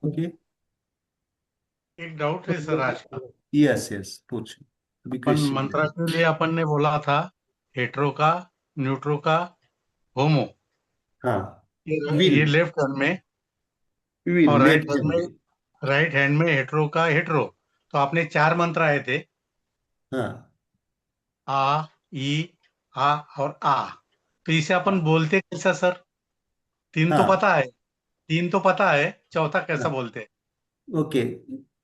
[SPEAKER 1] ओके,
[SPEAKER 3] एक डाउट है सर आज का।
[SPEAKER 1] यस यस, पूछो, अभी
[SPEAKER 3] अपन
[SPEAKER 1] क्वेश्चन।
[SPEAKER 3] मंत्रा के लिए अपन ने बोला था हेट्रो का, न्यूट्रो का, होमो।
[SPEAKER 1] हाँ,
[SPEAKER 3] ये
[SPEAKER 1] विल,
[SPEAKER 3] लेफ्ट हैंड में
[SPEAKER 1] विल
[SPEAKER 3] और
[SPEAKER 1] लेफ्ट हैंड में।
[SPEAKER 3] राइट हैंड में हेट्रो का हेट्रो। तो आपने 4 मंत्र आए थे,
[SPEAKER 1] हाँ
[SPEAKER 3] आ, ई, आ और आ। तो इसे अपन बोलते कैसा सर? तीन तो
[SPEAKER 1] हाँ
[SPEAKER 3] पता है, तीन तो पता है, चौथा कैसा
[SPEAKER 1] हाँ,
[SPEAKER 3] बोलते हैं?
[SPEAKER 1] ओके।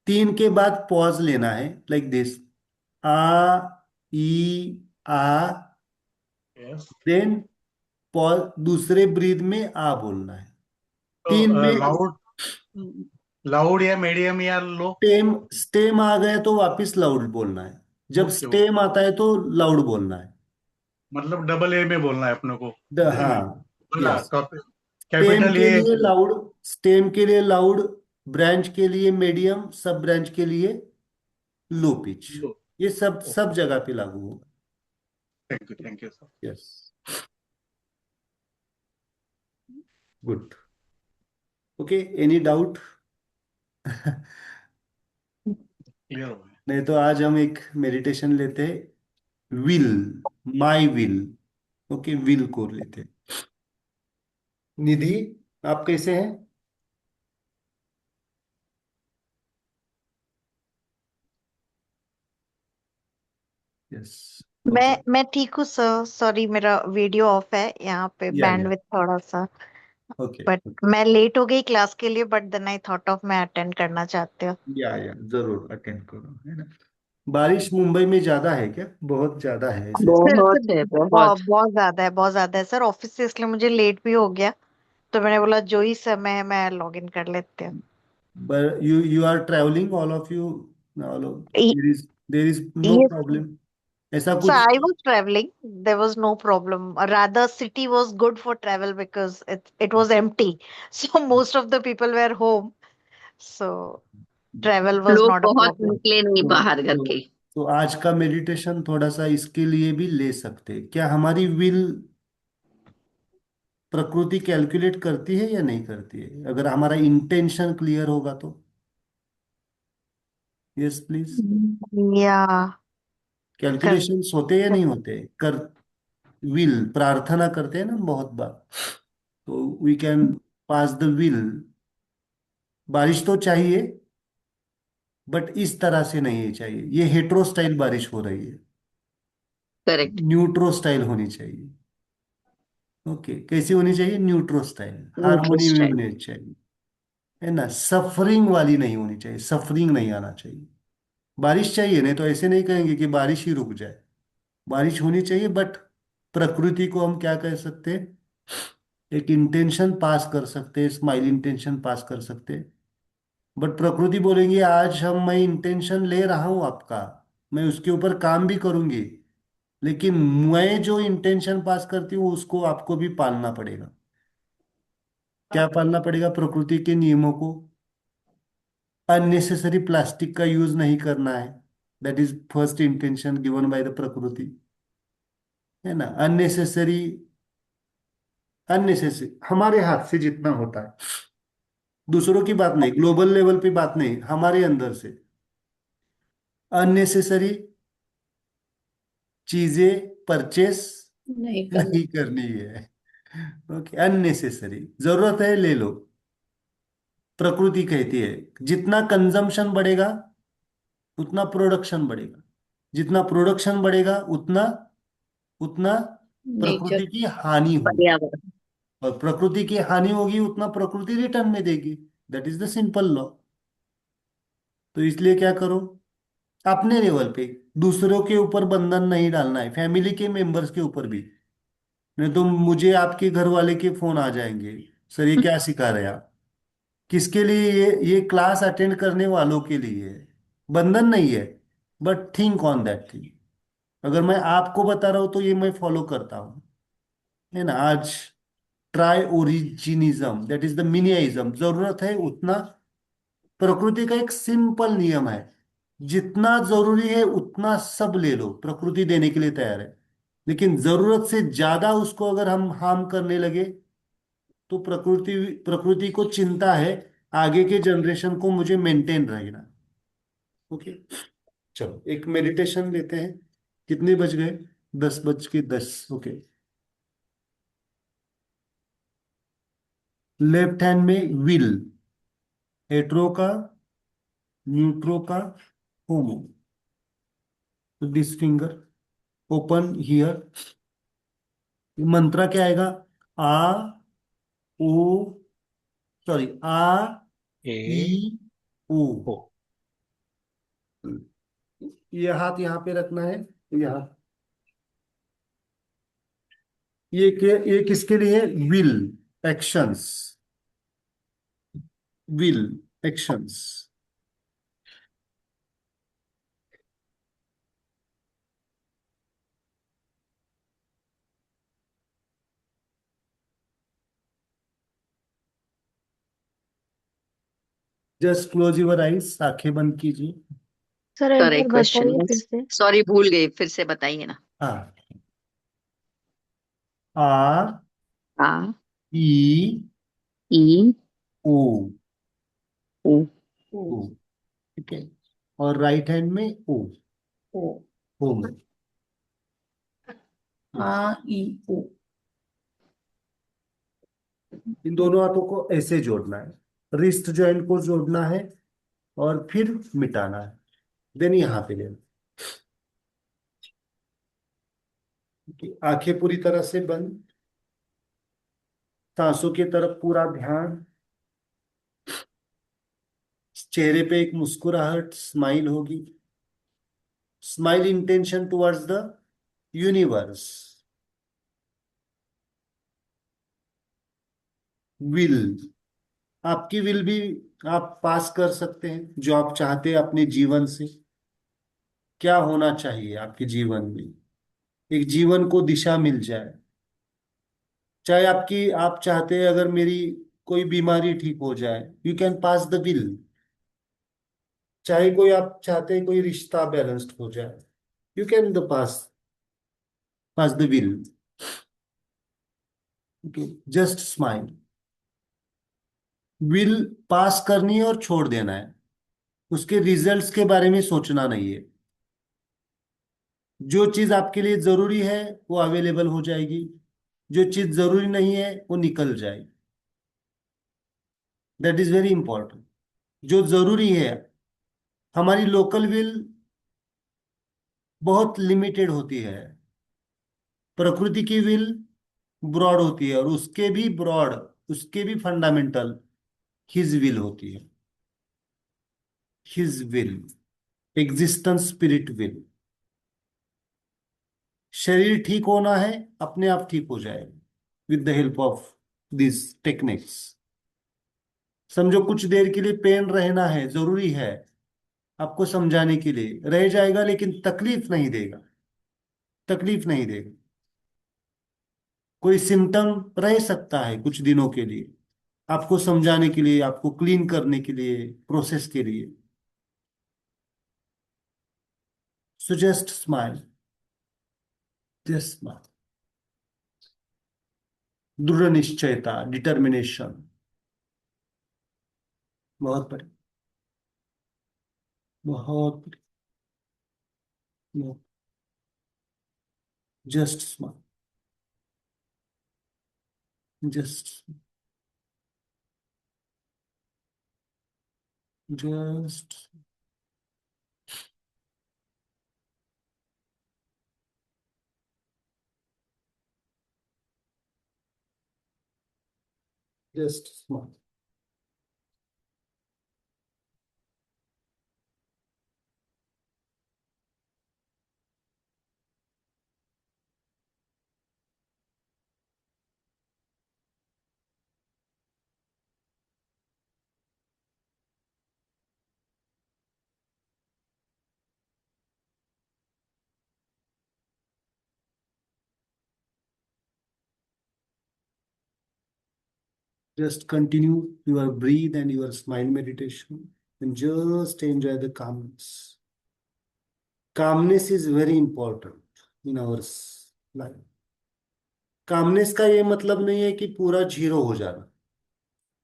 [SPEAKER 1] 3 के बाद पॉज लेना है, लाइक दिस। आ, ई, आ,
[SPEAKER 3] Yes.
[SPEAKER 1] देन पॉज, दूसरे ब्रीद में आ बोलना है।
[SPEAKER 3] तो
[SPEAKER 1] 3 में
[SPEAKER 3] लाउड, लाउड या मीडियम या लो?
[SPEAKER 1] स्टेम, स्टेम आ गया तो वापस लाउड बोलना है। जब
[SPEAKER 3] ओके ओके,
[SPEAKER 1] स्टेम आता है तो लाउड बोलना है।
[SPEAKER 3] मतलब डबल ए में बोलना है अपने को।
[SPEAKER 1] हाँ,
[SPEAKER 3] बोला
[SPEAKER 1] यस। स्टेम
[SPEAKER 3] कैपिटल
[SPEAKER 1] के
[SPEAKER 3] ए।
[SPEAKER 1] लिए लाउड, स्टेम के लिए लाउड, ब्रांच के लिए मीडियम, सब ब्रांच के लिए लो पिच।
[SPEAKER 3] लो।
[SPEAKER 1] ये सब सब जगह पे लागू होगा।
[SPEAKER 3] Thank you sir.
[SPEAKER 1] Yes, good. Okay, any doubt?
[SPEAKER 3] Clear हो गया।
[SPEAKER 1] नहीं तो आज हम एक मेडिटेशन लेते हैं, will, my will. Okay, will को लेते हैं। निधि, आप कैसे हैं? यस, ओके,
[SPEAKER 7] मैं ठीक हूँ सर। सॉरी मेरा वीडियो ऑफ है यहाँ पे,
[SPEAKER 1] या
[SPEAKER 7] बैंडविड्थ थोड़ा सा।
[SPEAKER 1] ओके,
[SPEAKER 7] बट मैं लेट हो गई क्लास के लिए, but then I thought of मैं अटेंड करना चाहती हूँ।
[SPEAKER 1] या जरूर अटेंड करो, है ना। बारिश मुंबई में ज्यादा है क्या? बहुत ज्यादा है ऐसे?
[SPEAKER 7] सर
[SPEAKER 2] बहुत है, बहुत।
[SPEAKER 7] बहुत ज्यादा है, बहुत ज्यादा है सर। ऑफिस से इसलिए मुझे लेट भी हो गया। तो मैंने बोला जो ही समय है मैं लॉग इन कर लेती हूँ।
[SPEAKER 1] But you are traveling, all of you, all of, there is no
[SPEAKER 7] Yes.
[SPEAKER 1] problem. ऐसा
[SPEAKER 7] So
[SPEAKER 1] कुछ
[SPEAKER 7] I was traveling. There was no problem. Rather, city was good for travel because it was empty. So most of the people were home. So travel was
[SPEAKER 2] लोग
[SPEAKER 7] not a
[SPEAKER 2] बहुत
[SPEAKER 7] problem.
[SPEAKER 2] निकले नहीं
[SPEAKER 1] तो
[SPEAKER 2] बाहर घर
[SPEAKER 1] तो
[SPEAKER 2] के।
[SPEAKER 1] तो आज का मेडिटेशन थोड़ा सा इसके लिए भी ले सकते हैं। क्या हमारी विल प्रकृति कैलकुलेट करती है या नहीं करती है, अगर हमारा इंटेंशन क्लियर होगा तो? Yes please.
[SPEAKER 7] Yeah. कर,
[SPEAKER 1] कैलकुलेशंस होते या नहीं होते? कर विल प्रार्थना करते हैं ना बहुत बार, तो we can pass the will. बारिश तो चाहिए, बट इस तरह से नहीं चाहिए। ये हेट्रो स्टाइल बारिश हो रही है,
[SPEAKER 2] करेक्ट।
[SPEAKER 1] न्यूट्रो स्टाइल होनी चाहिए। ओके, कैसी होनी चाहिए? न्यूट्रो स्टाइल, हार्मोनी
[SPEAKER 2] इंटरेस्ट
[SPEAKER 1] में
[SPEAKER 2] है।
[SPEAKER 1] होनी चाहिए, है ना? सफरिंग वाली नहीं होनी चाहिए, सफरिंग नहीं आना चाहिए। बारिश चाहिए, नहीं तो ऐसे नहीं कहेंगे कि बारिश ही रुक जाए। बारिश होनी चाहिए, बट प्रकृति को हम क्या कह सकते हैं? एक इंटेंशन पास कर सकते हैं, स्माइल इंटेंशन पास कर सकते हैं। बट प्रकृति बोलेंगे आज मैं इंटेंशन ले रहा हूं आपका, मैं उसके ऊपर काम भी करूंगी, लेकिन मैं जो इंटेंशन पास करती हूँ उसको आपको भी पालना पड़ेगा। क्या पालना पड़ेगा? प्रकृति के नियमों को। अननेसेसरी प्लास्टिक का यूज नहीं करना है, that is first intention given by the प्रकृति, है ना? अननेसेसरी, अननेसेसरी हमारे हाथ से जितना होता है, दूसरों की बात नहीं, ग्लोबल लेवल पे बात नहीं, हमारे अंदर से अननेसेसरी चीजें परचेस
[SPEAKER 4] नहीं करना।
[SPEAKER 1] नहीं करनी है। ओके, अननेसेसरी जरूरत है ले लो। प्रकृति कहती है जितना कंजम्पशन बढ़ेगा उतना प्रोडक्शन बढ़ेगा, जितना प्रोडक्शन बढ़ेगा उतना उतना
[SPEAKER 4] नेचर।
[SPEAKER 1] प्रकृति की हानि होगी,
[SPEAKER 2] पर्यावरण।
[SPEAKER 1] और प्रकृति की हानि होगी उतना प्रकृति रिटर्न में देगी। That is the simple law. तो इसलिए क्या करो, अपने लेवल पे, दूसरों के ऊपर बंधन नहीं डालना है, फैमिली के मेंबर्स के ऊपर भी। नहीं तो मुझे आपके घर वाले के फोन आ जाएंगे, सर ये क्या सिखा रहे हैं आप? किसके लिए? ये क्लास अटेंड करने वालों के लिए है, बंधन नहीं है। But think on that thing. अगर मैं आपको बता रहा हूं तो ये मैं फॉलो करता हूँ, है ना? आज ट्राई ओरिजिनिज्म, दैट इज द मिनियाइज्म, जरूरत है उतना। प्रकृति का एक सिंपल नियम है, जितना जरूरी है उतना सब ले लो, प्रकृति देने के लिए तैयार है। लेकिन जरूरत से ज्यादा उसको अगर हम हार्म करने लगे तो प्रकृति प्रकृति को चिंता है आगे के जनरेशन को मुझे मेंटेन रहना। ओके, चलो एक मेडिटेशन लेते हैं। कितने बज गए? 10:10। ओके, लेफ्ट हैंड में विल, हेट्रो का, न्यूट्रो का, homo. This finger open here. Mantra क्या आएगा? आ, ओ, सॉरी, आ,
[SPEAKER 5] ए
[SPEAKER 1] ई, ओ।
[SPEAKER 5] ओ।
[SPEAKER 1] ये हाथ यहाँ पे रखना है, यहाँ। ये किसके लिए है? Will, actions, will, actions. Just close your eyes, आंखें बंद कीजिए।
[SPEAKER 7] सर एक बार
[SPEAKER 2] करेक्ट क्वेश्चन
[SPEAKER 7] बताइए फिर
[SPEAKER 2] बस।
[SPEAKER 7] से।
[SPEAKER 2] सॉरी भूल गई, फिर से बताइए ना।
[SPEAKER 1] हाँ, आ,
[SPEAKER 2] आ,
[SPEAKER 1] ई,
[SPEAKER 2] ई,
[SPEAKER 1] ओ,
[SPEAKER 2] ओ।
[SPEAKER 1] ओ। ठीक है, और राइट हैंड में ओ,
[SPEAKER 4] ओ।
[SPEAKER 1] होम।
[SPEAKER 4] आ ई ओ।
[SPEAKER 1] इन दोनों हाथों को ऐसे जोड़ना है, रिस्ट जॉइंट को जोड़ना है, और फिर मिटाना है। देन यहाँ पे लेना। आंखें पूरी तरह से बंद, सांसों की तरफ पूरा ध्यान। चेहरे पे एक मुस्कुराहट, स्माइल होगी। Smile intention towards the universe. Will, आपकी विल भी आप पास कर सकते हैं, जो आप चाहते हैं अपने जीवन से। क्या होना चाहिए आपके जीवन में, एक जीवन को दिशा मिल जाए। चाहे आपकी, आप चाहते हैं अगर मेरी कोई बीमारी ठीक हो जाए, you can pass the will. चाहे कोई, आप चाहते हैं कोई रिश्ता बैलेंस्ड हो जाए, you can the pass pass the will. Okay, just smile. Will pass करनी है और छोड़ देना है, उसके रिजल्ट्स के बारे में सोचना नहीं है। जो चीज आपके लिए जरूरी है वो अवेलेबल हो जाएगी, जो चीज जरूरी नहीं है वो निकल जाएगी। That is very important. जो जरूरी है, हमारी लोकल विल बहुत लिमिटेड होती है, प्रकृति की विल ब्रॉड होती है, और उसके भी ब्रॉड, उसके भी फंडामेंटल हिज विल होती है। His will, existence spirit will. शरीर ठीक होना है, अपने आप ठीक हो जाएगा with the help of this techniques. समझो कुछ देर के लिए पेन रहना है, जरूरी है आपको समझाने के लिए, रह जाएगा लेकिन तकलीफ नहीं देगा, तकलीफ नहीं देगा। कोई सिम्टम रह सकता है कुछ दिनों के लिए, आपको समझाने के लिए, आपको क्लीन करने के लिए, प्रोसेस के लिए। So just smile, just smile. दृढ़ निश्चयता, डिटर्मिनेशन, बहुत बड़ी, बहुत बड़ी। Just smile, just, just, just smile. Just continue your breathe and your smile meditation and just enjoy the calmness. Calmness is very important in our life. Calmness का ये मतलब नहीं है कि पूरा जीरो हो जाना।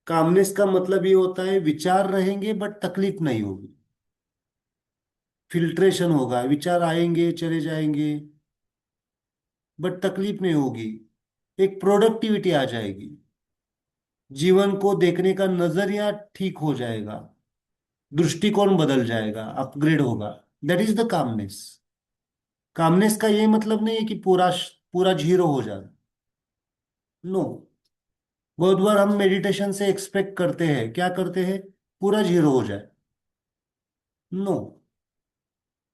[SPEAKER 1] कामनेस का मतलब ये होता है विचार रहेंगे बट तकलीफ नहीं होगी, फिल्ट्रेशन होगा, विचार आएंगे चले जाएंगे बट तकलीफ नहीं होगी, एक प्रोडक्टिविटी आ जाएगी, जीवन को देखने का नजरिया ठीक हो जाएगा, दृष्टिकोण बदल जाएगा, अपग्रेड होगा। That is the calmness. Calmness का ये मतलब नहीं है कि पूरा पूरा जीरो हो जाना। नो, बहुत बार हम मेडिटेशन से एक्सपेक्ट करते हैं, क्या करते हैं, पूरा जीरो हो जाए। No,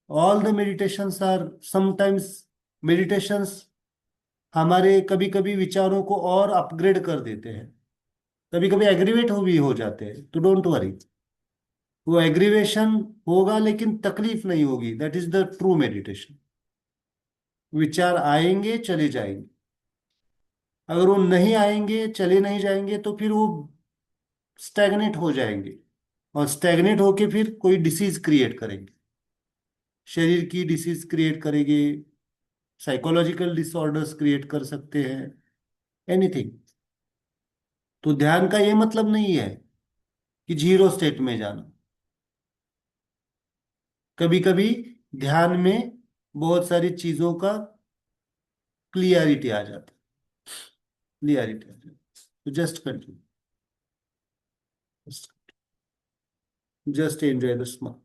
[SPEAKER 1] all the meditations are sometimes, meditations हमारे कभी कभी विचारों को और अपग्रेड कर देते हैं, कभी कभी एग्रीवेट हो भी हो जाते हैं, तो डोंट वरी। वो एग्रीवेशन होगा लेकिन तकलीफ नहीं होगी, that is the true meditation. विचार आएंगे चले जाएंगे, अगर वो नहीं आएंगे चले नहीं जाएंगे तो फिर वो स्टैग्नेट हो जाएंगे, और स्टैग्नेट होके फिर कोई डिसीज क्रिएट करेंगे, शरीर की डिसीज क्रिएट करेंगे, साइकोलॉजिकल डिसऑर्डर्स क्रिएट कर सकते हैं, एनीथिंग। तो ध्यान का ये मतलब नहीं है कि जीरो स्टेट में जाना। कभी कभी ध्यान में बहुत सारी चीजों का क्लियरिटी आ जाता है, क्लियरिटी आ जाता है। तो just continue, just enjoy the smile.